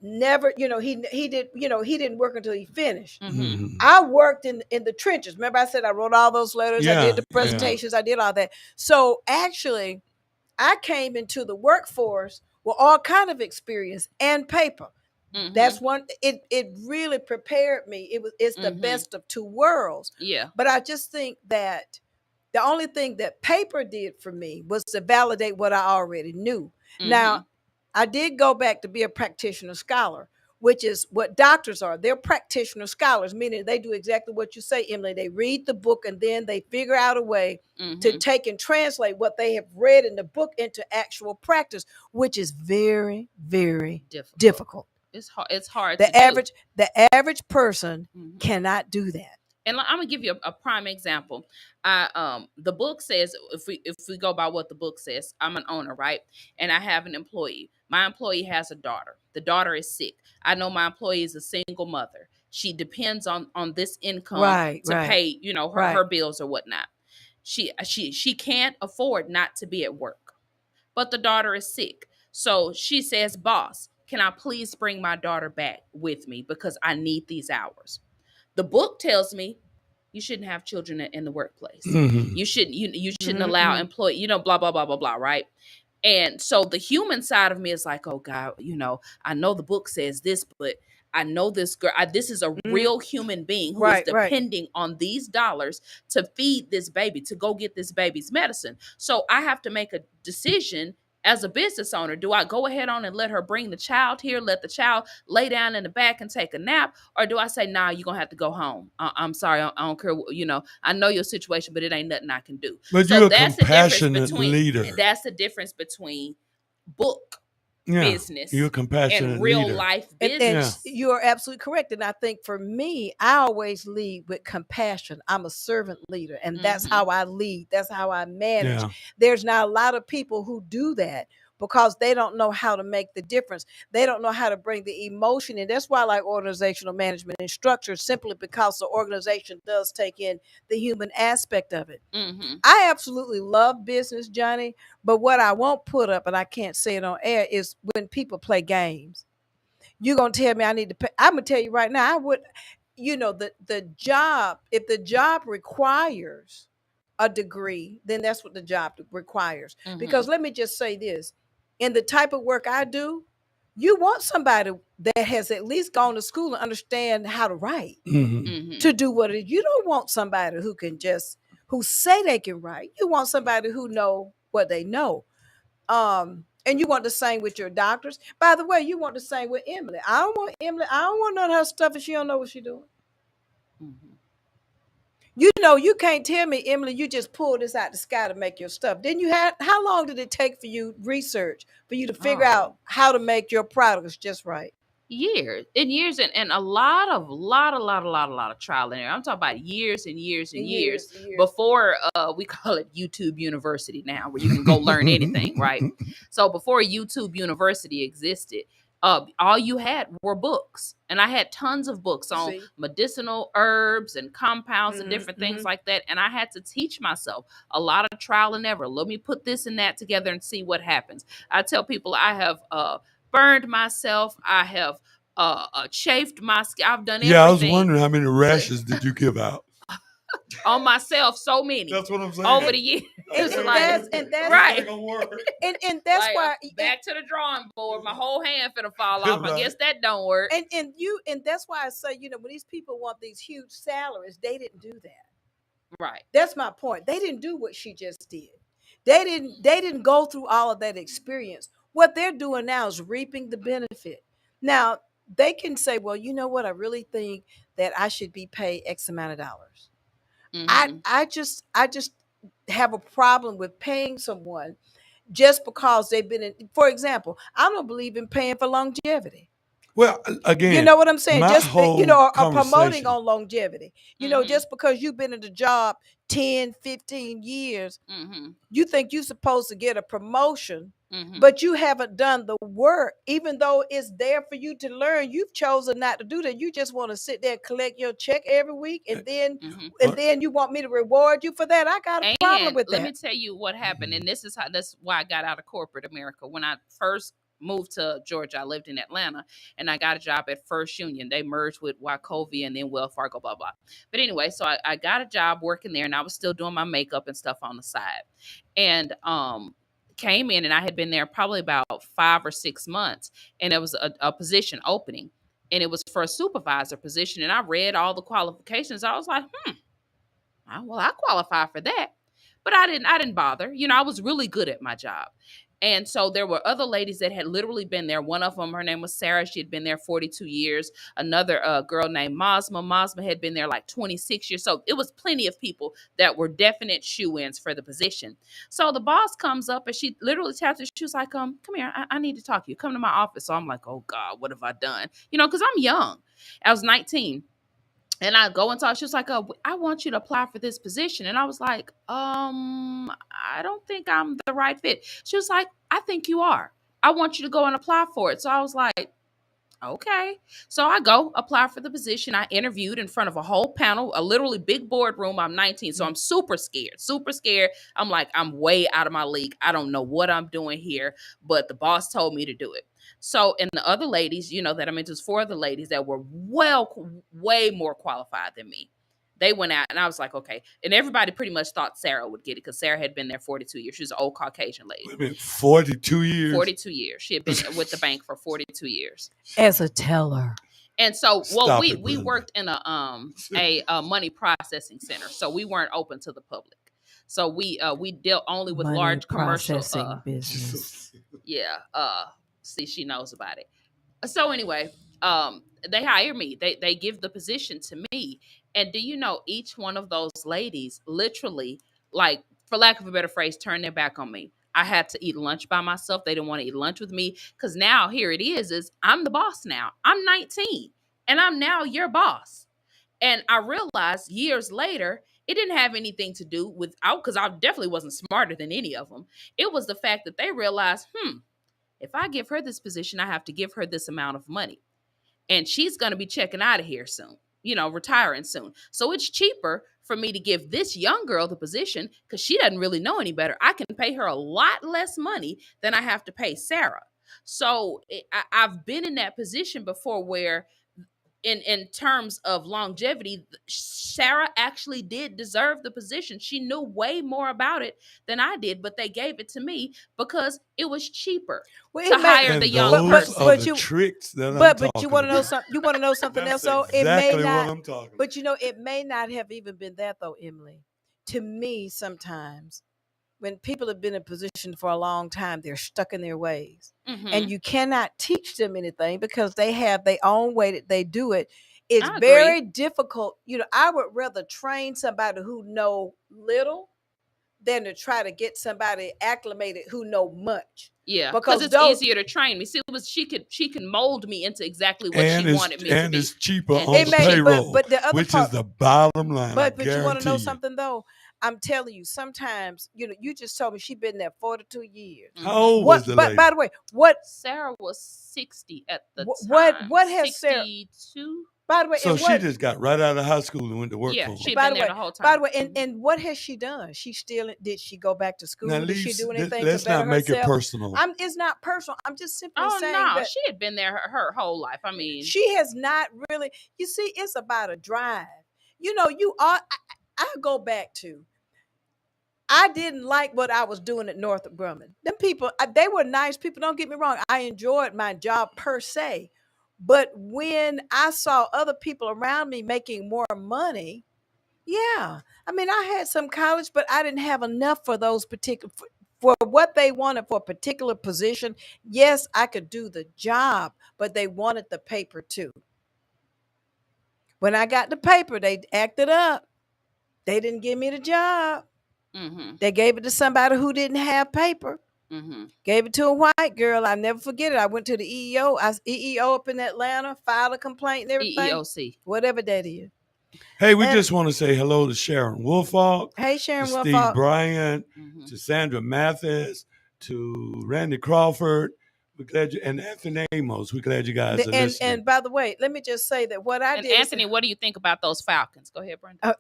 D: Never, he didn't work until he finished.
E: Mm-hmm.
D: I worked in the trenches. Remember I said I wrote all those letters, I did the presentations, I did all that. So actually, I came into the workforce with all kind of experience and paper.
E: Mm-hmm.
D: That's one. It really prepared me. It's the best of two worlds.
E: Yeah.
D: But I just think that the only thing that paper did for me was to validate what I already knew. Mm-hmm. Now, I did go back to be a practitioner scholar, which is what doctors are. They're practitioner scholars, meaning they do exactly what you say, Emily. They read the book and then they figure out a way to take and translate what they have read in the book into actual practice, which is very, very difficult.
E: It's hard.
D: The average person cannot do that.
E: And I'm gonna give you a prime example. The book says, if we go by what the book says, I'm an owner, right? And I have an employee. My employee has a daughter. The daughter is sick. I know my employee is a single mother. She depends on this income to pay, her bills or whatnot. She can't afford not to be at work, but the daughter is sick. So she says, "Boss, can I please bring my daughter back with me because I need these hours?" The book tells me you shouldn't have children in the workplace. Mm-hmm. You shouldn't allow employee, blah, blah, blah, blah, blah, right? And so the human side of me is like, oh God, I know the book says this, but I know this girl, this is a real human being who is depending on these dollars to feed this baby, to go get this baby's medicine. So I have to make a decision as a business owner. Do I go ahead on and let her bring the child here, let the child lay down in the back and take a nap? Or do I say, nah, you're going to have to go home. I'm sorry. I don't care. I know your situation, but it ain't nothing I can do.
F: But so you're a compassionate leader.
E: That's the difference between book business
F: you're a compassionate
E: and real
F: leader.
E: life business.
D: And you are absolutely correct. And I think for me, I always lead with compassion. I'm a servant leader, and that's how I lead. That's how I manage. Yeah. There's not a lot of people who do that because they don't know how to make the difference. They don't know how to bring the emotion in. That's why I like organizational management and structure, simply because the organization does take in the human aspect of it. Mm-hmm. I absolutely love business, Johnny, but what I won't put up, and I can't say it on air, is when people play games. You're going to tell me I need to pay. I'm going to tell you right now, I would, the job, if the job requires a degree, then that's what the job requires. Mm-hmm. Because let me just say this. In the type of work I do, you want somebody that has at least gone to school and understand how to write to do what it is. You don't want somebody who who say they can write. You want somebody who know what they know. And you want the same with your doctors. By the way, you want the same with Emily. I don't want none of her stuff if she don't know what she's doing.
E: Mhm.
D: You know, you can't tell me, Emily, you just pulled this out the sky to make your stuff. Then you had, how long did it take for you research for you to figure out how to make your products just right?
E: Years and a lot of trial and error. I'm talking about years and years before we call it YouTube University now, where you can go learn anything, right? So before YouTube University existed, all you had were books, and I had tons of books on medicinal herbs and compounds and different things like that, and I had to teach myself a lot of trial and error. Let me put this and that together and see what happens. I tell people I have burned myself. I have chafed my skin. I've done everything.
F: Yeah, I was wondering how many rashes did you give out?
E: On myself, so many.
F: That's what I'm saying.
E: Over the years.
D: That's
E: right.
D: And that's
E: like,
D: why
E: back to the drawing board. My whole hand finna fall off. I guess that don't work.
D: And that's why I say, you know, when these people want these huge salaries, they didn't do that.
E: Right.
D: That's my point. They didn't do what she just did. They didn't go through all of that experience. What they're doing now is reaping the benefit. Now, they can say, well, you know what? I really think that I should be paid X amount of dollars. Mm-hmm. I just have a problem with paying someone just because they've been in, for example, I don't believe in paying for longevity.
F: Well, again,
D: you know what I'm saying? Just, you know, or promoting on longevity. You know, just because you've been in the job 10, 15 years, you think you're supposed to get a promotion, but you haven't done the work. Even though it's there for you to learn, you've chosen not to do that. You just want to sit there and collect your check every week, and then you want me to reward you for that. I got a problem with that.
E: Let me tell you what happened, and that's why I got out of corporate America. When I first moved to Georgia, I lived in Atlanta, and I got a job at First Union. They merged with Wachovia and then Wells Fargo, blah, blah. But anyway, so I got a job working there, and I was still doing my makeup and stuff on the side. And came in, and I had been there probably about 5 or 6 months, and there was a position opening, and it was for a supervisor position. And I read all the qualifications. I was like, well, I qualify for that. But I didn't bother. You know, I was really good at my job. And so there were other ladies that had literally been there. One of them, her name was Sarah. She had been there 42 years. Another girl named Mazma. Mazma had been there like 26 years. So it was plenty of people that were definite shoe-ins for the position. So the boss comes up, and she literally tapped her. She was like, come here. I need to talk to you. Come to my office. So I'm like, oh God, what have I done? You know, because I'm young. I was 19. And I go and talk. She was like, I want you to apply for this position. And I was like, I don't think I'm the right fit. She was like, I think you are. I want you to go and apply for it. So I was like, okay. So I go apply for the position. I interviewed in front of a whole panel, a literally big boardroom. I'm 19. So I'm super scared. I'm like, I'm way out of my league. I don't know what I'm doing here, but the boss told me to do it. So, and the other ladies, you know, that I meant, was 4 other ladies that were way more qualified than me. They went out, and I was like, okay. And everybody pretty much thought Sarah would get it, because Sarah had been there 42 years. She was an old Caucasian lady.
F: Wait a minute, 42 years?
E: 42 years. She had been with the bank for 42 years.
D: As a teller.
E: And so, well, we worked in a money processing center. So we weren't open to the public. So we dealt only with large commercial
D: business.
E: Yeah. See, she knows about it. So anyway, they hire me. They give the position to me. And do you know, each one of those ladies literally, like, for lack of a better phrase, turned their back on me. I had to eat lunch by myself. They didn't want to eat lunch with me, because now here it is I'm the boss now. I'm 19 and I'm now your boss. And I realized years later, it didn't have anything to do with, because I definitely wasn't smarter than any of them. It was the fact that they realized, if I give her this position, I have to give her this amount of money. And she's going to be checking out of here soon, you know, retiring soon. So it's cheaper for me to give this young girl the position, because she doesn't really know any better. I can pay her a lot less money than I have to pay Sarah. So I've been in that position before where, in terms of longevity, Sarah actually did deserve the position. She knew way more about it than I did, but they gave it to me because it was cheaper to hire the young person.
F: But you tricks that
D: but you want to know something. You want to know something else. So
F: exactly
D: it may not.
F: What I'm talking
D: but you know, it may not have even been that though, Emily. to me, sometimes when people have been in position for a long time, they're stuck in their ways. And you cannot teach them anything because they have their own way that they do it. It's very difficult. I would rather train somebody who know little than to try to get somebody acclimated who know much.
E: Yeah, because it's easier to train me. See, she can mold me into exactly what she wanted me to be.
F: And it's cheaper on the payroll, but the other which is the bottom line.
D: But you want to know something though? I'm telling you, sometimes, you just told me she's been there 42 years.
F: How old was the lady?
D: By the way,
E: Sarah was 60 at the time.
D: What has
E: 62?
D: By the way,
F: so she just got right out of high school and went to work for him.
E: She'd been there the whole time.
D: By the way, and what has she done? Did she go back to school?
F: Now,
D: did she do anything?
F: Let's not make it personal.
D: It's not personal. I'm just simply saying
E: that she had been there her whole life. I mean,
D: she has not really. You see, it's about a drive. I go back to. I didn't like what I was doing at Northrop Grumman. Them people, they were nice people. Don't get me wrong. I enjoyed my job per se. But when I saw other people around me making more money, I mean, I had some college, but I didn't have enough for those for what they wanted for a particular position. Yes, I could do the job, but they wanted the paper too. When I got the paper, they acted up. They didn't give me the job. They gave it to somebody who didn't have paper. Gave it to a white girl. I'll never forget it. I went to the EEO up in Atlanta, filed a complaint and everything.
E: EEOC.
D: Whatever that is.
F: Hey, we just want to say hello to Sharon Wolfalk.
D: Hey, Sharon Wolfalk.
F: Steve Bryant, to Sandra Mathis, to Randy Crawford. We're glad and Anthony Amos. We're glad you guys are listening.
D: And by the way, let me just say that what I did.
E: Anthony, what do you think about those Falcons? Go ahead, Brenda.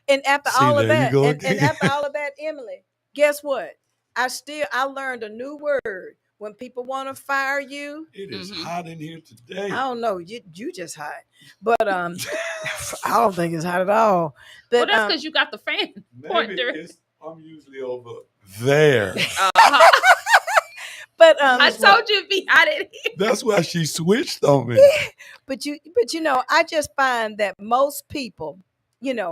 D: And after all of that, and after all of that, Emily, guess what? I learned a new word. When people want to fire you,
F: it is hot in here today.
D: I don't know, you just hot, but I don't think it's hot at all.
E: But that's because you got the fan pointer.
F: I'm usually over there.
D: But
E: I told you it'd be hot in here.
F: That's why she switched on me.
D: But I just find that most people, this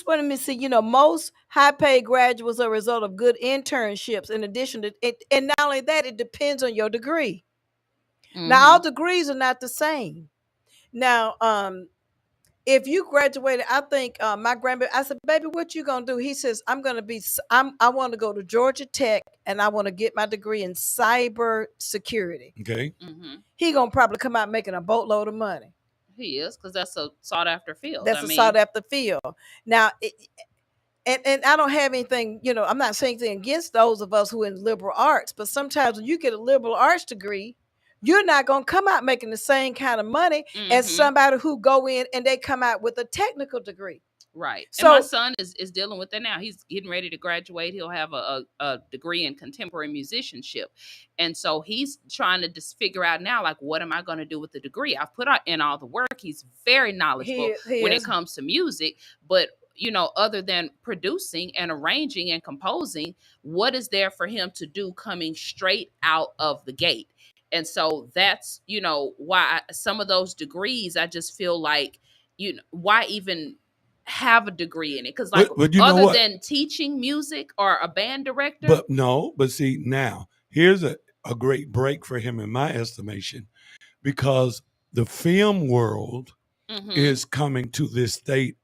D: one, let me see, most high-paid graduates are a result of good internships. In addition to it, and not only that, it depends on your degree. Now, all degrees are not the same. Now, if you graduated, I think my grandbaby, I said, baby, what you gonna do? He says, I want to go to Georgia Tech and I want to get my degree in cyber security.
F: Okay.
D: He gonna probably come out making a boatload of money.
E: He is, because that's a sought after field.
D: That's sought after field. Now, and I don't have anything, I'm not saying anything against those of us who are in liberal arts, but sometimes when you get a liberal arts degree, you're not going to come out making the same kind of money as somebody who go in and they come out with a technical degree.
E: Right. So and my son is dealing with that now. He's getting ready to graduate. He'll have a degree in contemporary musicianship. And so he's trying to just figure out now, like, what am I going to do with the degree? I've put in all the work. He's very knowledgeable when it comes to music. But, other than producing and arranging and composing, what is there for him to do coming straight out of the gate? And so that's, why some of those degrees, I just feel like, why even have a degree in it? Because other than teaching music or a band director.
F: But see, now here's a great break for him in my estimation, because the film world is coming to this state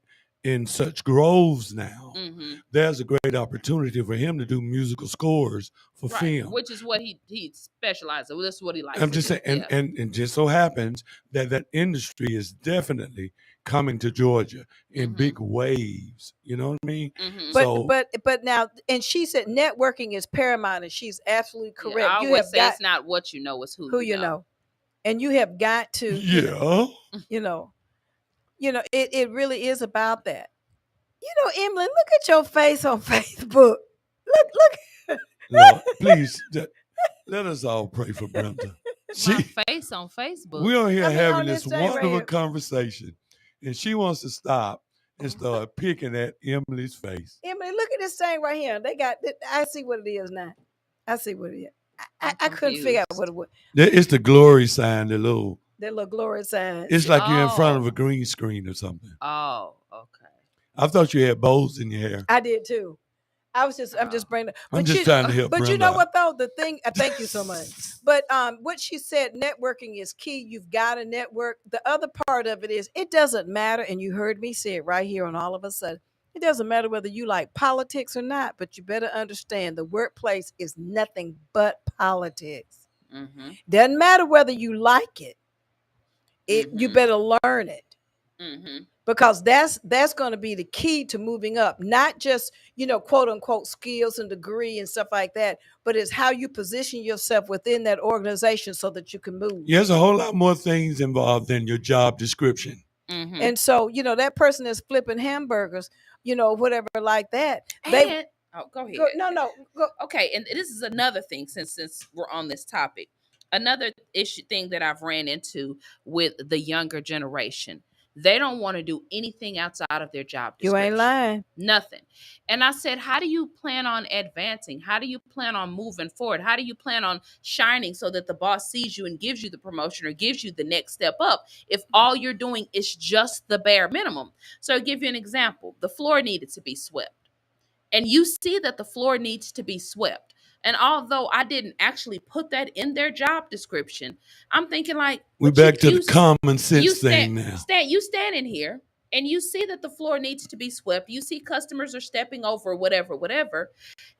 F: in such groves now. There's a great opportunity for him to do musical scores for film,
E: which is what he specializes in. That's what he likes.
F: I'm just saying, and just so happens that industry is definitely coming to Georgia in big waves. You know what I mean?
D: But now, and she said networking is paramount, and she's absolutely correct.
E: I always say it's not what you know, it's who you know.
D: And you have got to, it really is about that. Emily, look at your face on Facebook. Look.
F: Lord, please let us all pray for Brenda.
E: My face on Facebook.
F: We're on here having this wonderful conversation, and she wants to stop and start picking at Emily's face.
D: Emily, look at this thing right here. I see what it is now. I see what it is. I couldn't figure out what it was.
F: It's the glory sign, that little
D: glory sign.
F: It's like you're in front of a green screen or something.
E: Oh, okay.
F: I thought you had bows in your hair.
D: I did too. I'm just bringing.
F: I'm just trying to help.
D: But
F: Brenda
D: you know
F: out.
D: what though? The thing. Thank you so much. But what she said, networking is key. You've got to network. The other part of it is it doesn't matter, and you heard me say it right here on All of a Sudden. It doesn't matter whether you like politics or not, but you better understand the workplace is nothing but politics.
E: Mm-hmm.
D: Doesn't matter whether you like it. You better learn it.
E: Mm-hmm.
D: Because that's going to be the key to moving up, not just, quote unquote skills and degree and stuff like that, but it's how you position yourself within that organization so that you can move.
F: There's a whole lot more things involved than your job description.
E: Mm-hmm.
D: And so, that person that's flipping hamburgers, whatever like that.
E: Go ahead.
D: Go.
E: Okay, and this is another thing since we're on this topic. Another thing that I've ran into with the younger generation. They don't want to do anything outside of their job description.
D: You ain't lying.
E: Nothing. And I said, how do you plan on advancing? How do you plan on moving forward? How do you plan on shining so that the boss sees you and gives you the promotion or gives you the next step up if all you're doing is just the bare minimum? So I'll give you an example. The floor needed to be swept. And you see that the floor needs to be swept. And although I didn't actually put that in their job description, I'm thinking like,
F: we're back to the common sense thing now.
E: You stand in here and you see that the floor needs to be swept. You see customers are stepping over, whatever.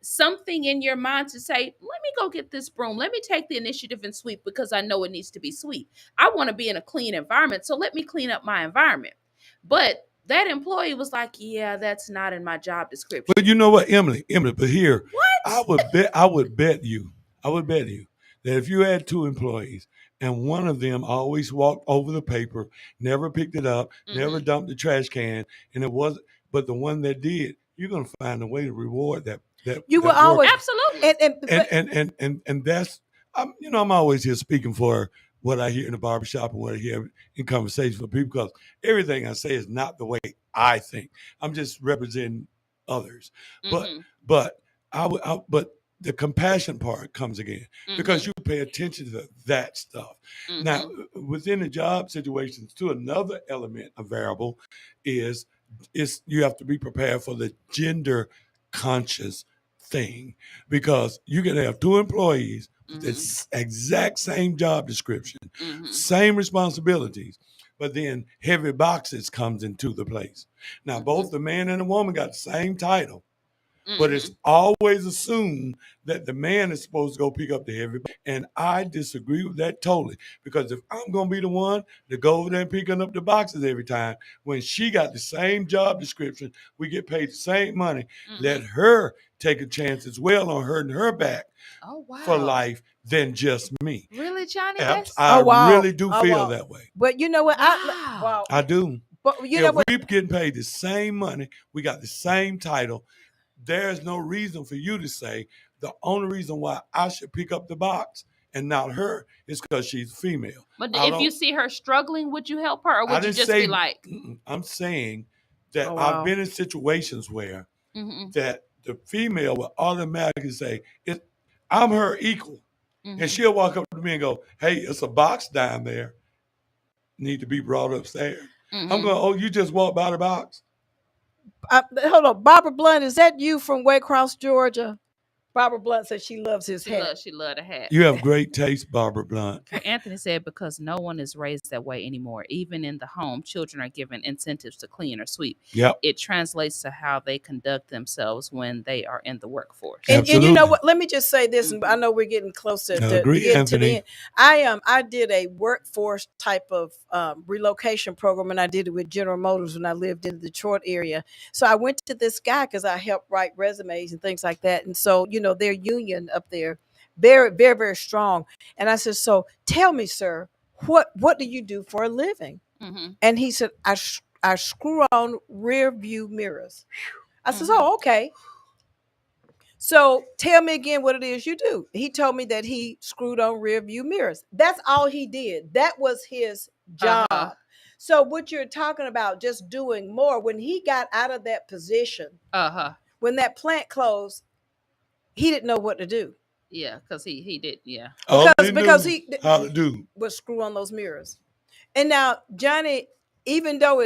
E: Something in your mind to say, let me go get this broom. Let me take the initiative and sweep because I know it needs to be swept. I want to be in a clean environment, so let me clean up my environment. But that employee was like, yeah, that's not in my job description.
F: But you know what, Emily, but here,
E: What?
F: I would bet you that if you had two employees and one of them always walked over the paper, never picked it up, never dumped the trash can, and it wasn't, but the one that did, you're going to find a way to reward that.
D: You will always,
E: absolutely,
F: and that's, I'm always here speaking for what I hear in the barbershop and what I hear in conversations with people, because everything I say is not the way I think. I'm just representing others. But the compassion part comes again because you pay attention to that stuff. Now, within the job situations, too, another element, a variable, is you have to be prepared for the gender conscious thing, because you can have two employees with the exact same job description, same responsibilities, but then heavy boxes comes into the place. Now, both the man and the woman got the same title, but it's always assumed that the man is supposed to go pick up the heavy box. And I disagree with that totally, because if I'm going to be the one to go over there and picking up the boxes every time, when she got the same job description, we get paid the same money, let her take a chance as well on hurting her back for life than just me.
E: Really, Johnny?
F: I really do feel that way.
D: But you know what?
F: I do.
D: But you know what?
F: We're getting paid the same money, we got the same title, there's no reason for you to say the only reason why I should pick up the box and not her is because she's female.
E: But if you see her struggling, would you help her, or would you just be like?
F: I'm saying that I've been in situations where that the female will automatically say, I'm her equal. And she'll walk up to me and go, hey, it's a box down there, need to be brought upstairs. I'm going, oh, you just walked by the box?
D: Hold on, Barbara Blunt, is that you from Waycross, Georgia? Barbara Blunt said she loves his hat.
E: She loved the hat.
F: You have great taste, Barbara Blunt.
E: Anthony said, because no one is raised that way anymore. Even in the home, children are given incentives to clean or sweep.
F: Yep.
E: It translates to how they conduct themselves when they are in the workforce.
D: And you know what? Let me just say this, and I know we're getting closer to the end. I did a workforce type of relocation program, and I did it with General Motors when I lived in the Detroit area. So I went to this guy because I helped write resumes and things like that. And so, their union up there, very, very, very strong. And I said, so tell me, sir, what do you do for a living? And he said, I screw on rear view mirrors. I said, oh, okay. So tell me again what it is you do. He told me that he screwed on rear view mirrors. That's all he did. That was his job. So what you're talking about, just doing more, when he got out of that position, when that plant closed, he didn't know what to do.
E: Yeah, because he did, yeah.
D: Because he
F: how to do
D: was screw on those mirrors. And now, Johnny, even though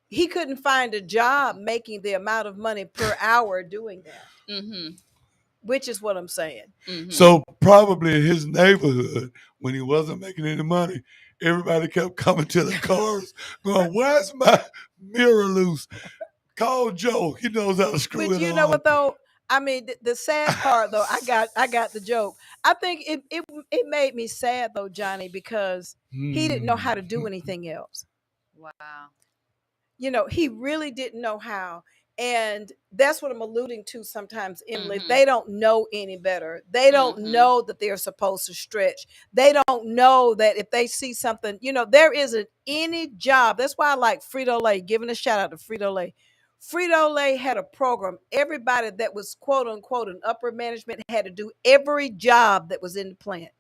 D: he couldn't find a job making the amount of money per hour doing that.
E: Mm-hmm.
D: Which is what I'm saying.
E: Mm-hmm.
F: So probably in his neighborhood, when he wasn't making any money, everybody kept coming to the cars going, "Why's my mirror loose? Call Joe. He knows how to screw
D: But
F: it
D: you
F: on."
D: know what though? I mean, the sad part though, I got the joke. I think it made me sad though, Johnny, because he didn't know how to do anything else.
E: Wow.
D: You know, he really didn't know how. And that's what I'm alluding to sometimes, Emily. They don't know any better. They don't know that they're supposed to stretch. They don't know that if they see something, you know, there isn't any job. That's why I like Frito-Lay, giving a shout out to Frito-Lay. Frito-Lay had a program. Everybody that was quote unquote in upper management had to do every job that was in the plant.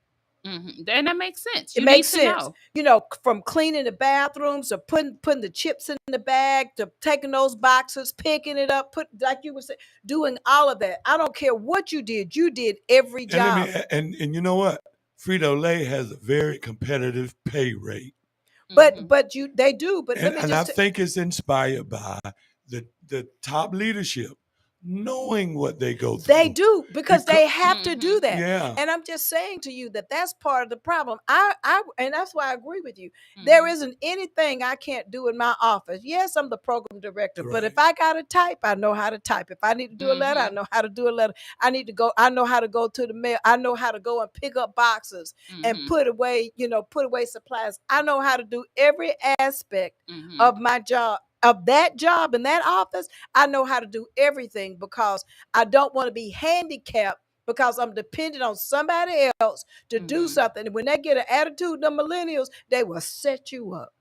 E: Mm-hmm. And that makes sense.
D: It makes sense. You know, from cleaning the bathrooms to putting the chips in the bag to taking those boxes, picking it up, like you were saying, doing all of that. I don't care what you did every job.
F: And you know what? Frito-Lay has a very competitive pay rate.
D: But they do. But
F: I think it's inspired by the top leadership knowing what they go through.
D: They do, because they have to do that.
F: Yeah.
D: And I'm just saying to you that that's part of the problem. And that's why I agree with you. There isn't anything I can't do in my office. Yes, I'm the program director, but if I got to type, I know how to type. If I need to do a letter, I know how to do a letter. I know how to go to the mail. I know how to go and pick up boxes and put away supplies. I know how to do every aspect of my job. Of that job in that office, I know how to do everything, because I don't want to be handicapped because I'm dependent on somebody else to do something. And when they get an attitude, the millennials, they will set you up.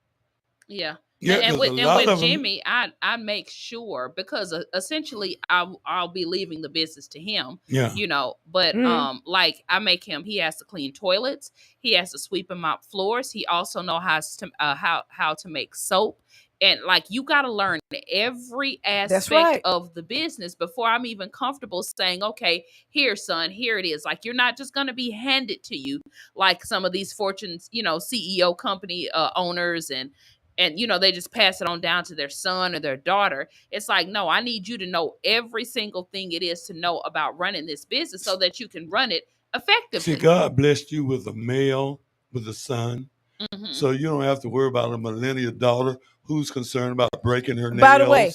E: Yeah.
F: Yeah,
E: and with Jimmy, I make sure, because essentially I'll be leaving the business to him.
F: Yeah.
E: You know, but like I make him, he has to clean toilets, he has to sweep and mop floors. He also know how to make soap. And like, you got to learn every aspect of the business before I'm even comfortable saying, okay, here, son, here it is. Like, you're not just going to be handed to you like some of these Fortune's, you know, CEO company owners and, you know, they just pass it on down to their son or their daughter. It's like, no, I need you to know every single thing it is to know about running this business so that you can run it effectively.
F: See, God blessed you with a male, with a son. So you don't have to worry about a millennial daughter who's concerned about breaking her nails.
D: By the way,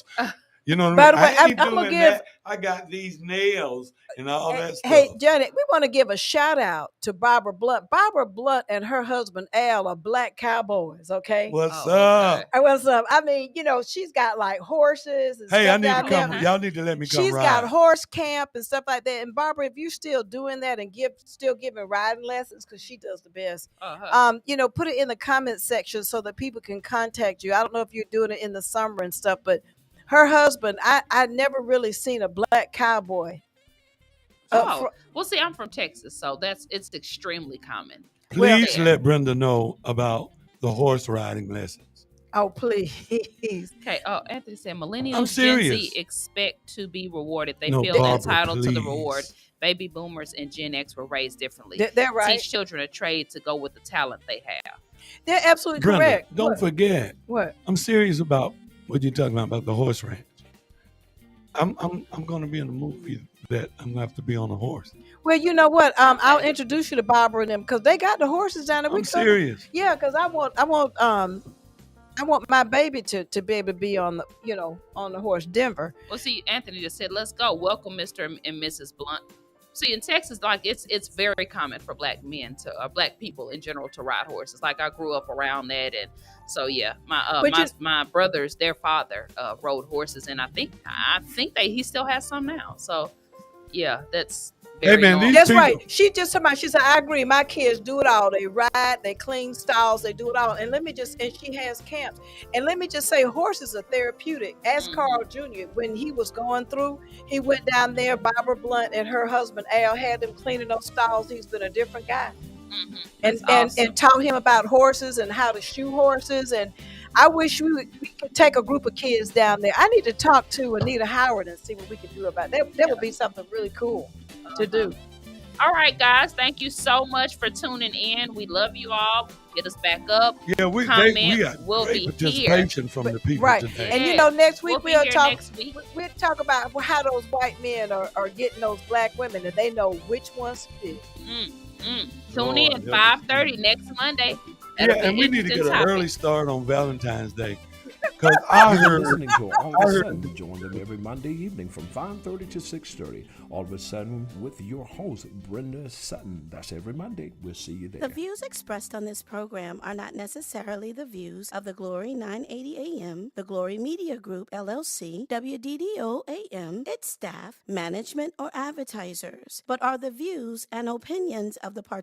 F: you know what
D: by
F: I
D: the
F: mean?
D: way,
F: I ain't
D: I'm
F: doing
D: gonna
F: that. I got these nails and all that stuff.
D: Hey, Janet, we want to give a shout out to Barbara Blunt. Barbara Blunt and her husband Al are black cowboys. Okay,
F: what's up?
D: Okay. What's up? I mean, you know, she's got like horses. And
F: hey,
D: stuff
F: I need to come.
D: there.
F: Y'all need to let me come.
D: She's got horse camp and stuff like that. And Barbara, if you're still doing that and still giving riding lessons, because she does the best, you know, put it in the comment section so that people can contact you. I don't know if you're doing it in the summer and stuff, but her husband, I never really seen a black cowboy.
E: Well, see, I'm from Texas, so it's extremely common.
F: Please let Brenda know about the horse riding lessons.
D: Oh, please.
E: Okay. Oh, Anthony said millennials, Gen Z expect to be rewarded. They feel
F: Barbara,
E: entitled to the reward. Baby boomers and Gen X were raised differently.
D: They're right.
E: Teach children a trade to go with the talent they have.
D: They're absolutely
F: Brenda,
D: correct.
F: Don't forget.
D: What?
F: I'm serious about what you're talking about the horse ranch. I'm going to be in a movie that I'm going to have to be on a horse.
D: Well, you know what? I'll introduce you to Barbara and them, because they got the horses down there.
F: I'm serious.
D: Yeah, because I want my baby to be able to be on the horse. Denver.
E: Well, see, Anthony just said, "Let's go." Welcome, Mr. and Mrs. Blunt. See, in Texas, like it's very common for black men black people in general to ride horses. Like, I grew up around that, and so yeah, my brothers, their father rode horses, and I think he still has some now. So yeah, that's very normal.
D: That's right. She just talking about. She said, "I agree. My kids do it all. They ride, they clean stalls, they do it all." And she has camps. And let me just say, horses are therapeutic. Ask Carl Jr. when he was going through, he went down there. Barbara Blunt and her husband Al had them cleaning those stalls. He's been a different guy. And taught him about horses and how to shoe horses. And I wish we could take a group of kids down there. I need to talk to Anita Howard and see what we can do about that. That would be something really cool to do.
E: All right, guys. Thank you so much for tuning in. We love you all. Hit us back up.
F: Yeah, we
E: Comment.
F: got
E: We'll
F: great
E: be here.
F: participation from the people
D: Right.
F: today.
D: And you know, next
E: We'll
D: week
E: be
D: we'll
E: here
D: talk.
E: next week.
D: We'll talk about how those white men are getting those black women, and they know which ones to pick.
E: Tune
F: Lord,
E: in 5:30 next Monday.
F: Yeah, and we need to get an
E: topic.
F: early start on Valentine's Day. Because I
C: You're
F: heard,
C: listening to All of a Sudden. Join them every Monday evening from 5:30 to 6:30. All of a Sudden with your host, Brenda Sutton. That's every Monday. We'll see you there.
B: The views expressed on this program are not necessarily the views of the Glory 980 AM, the Glory Media Group, LLC, WDDO AM, its staff, management, or advertisers, but are the views and opinions of the participants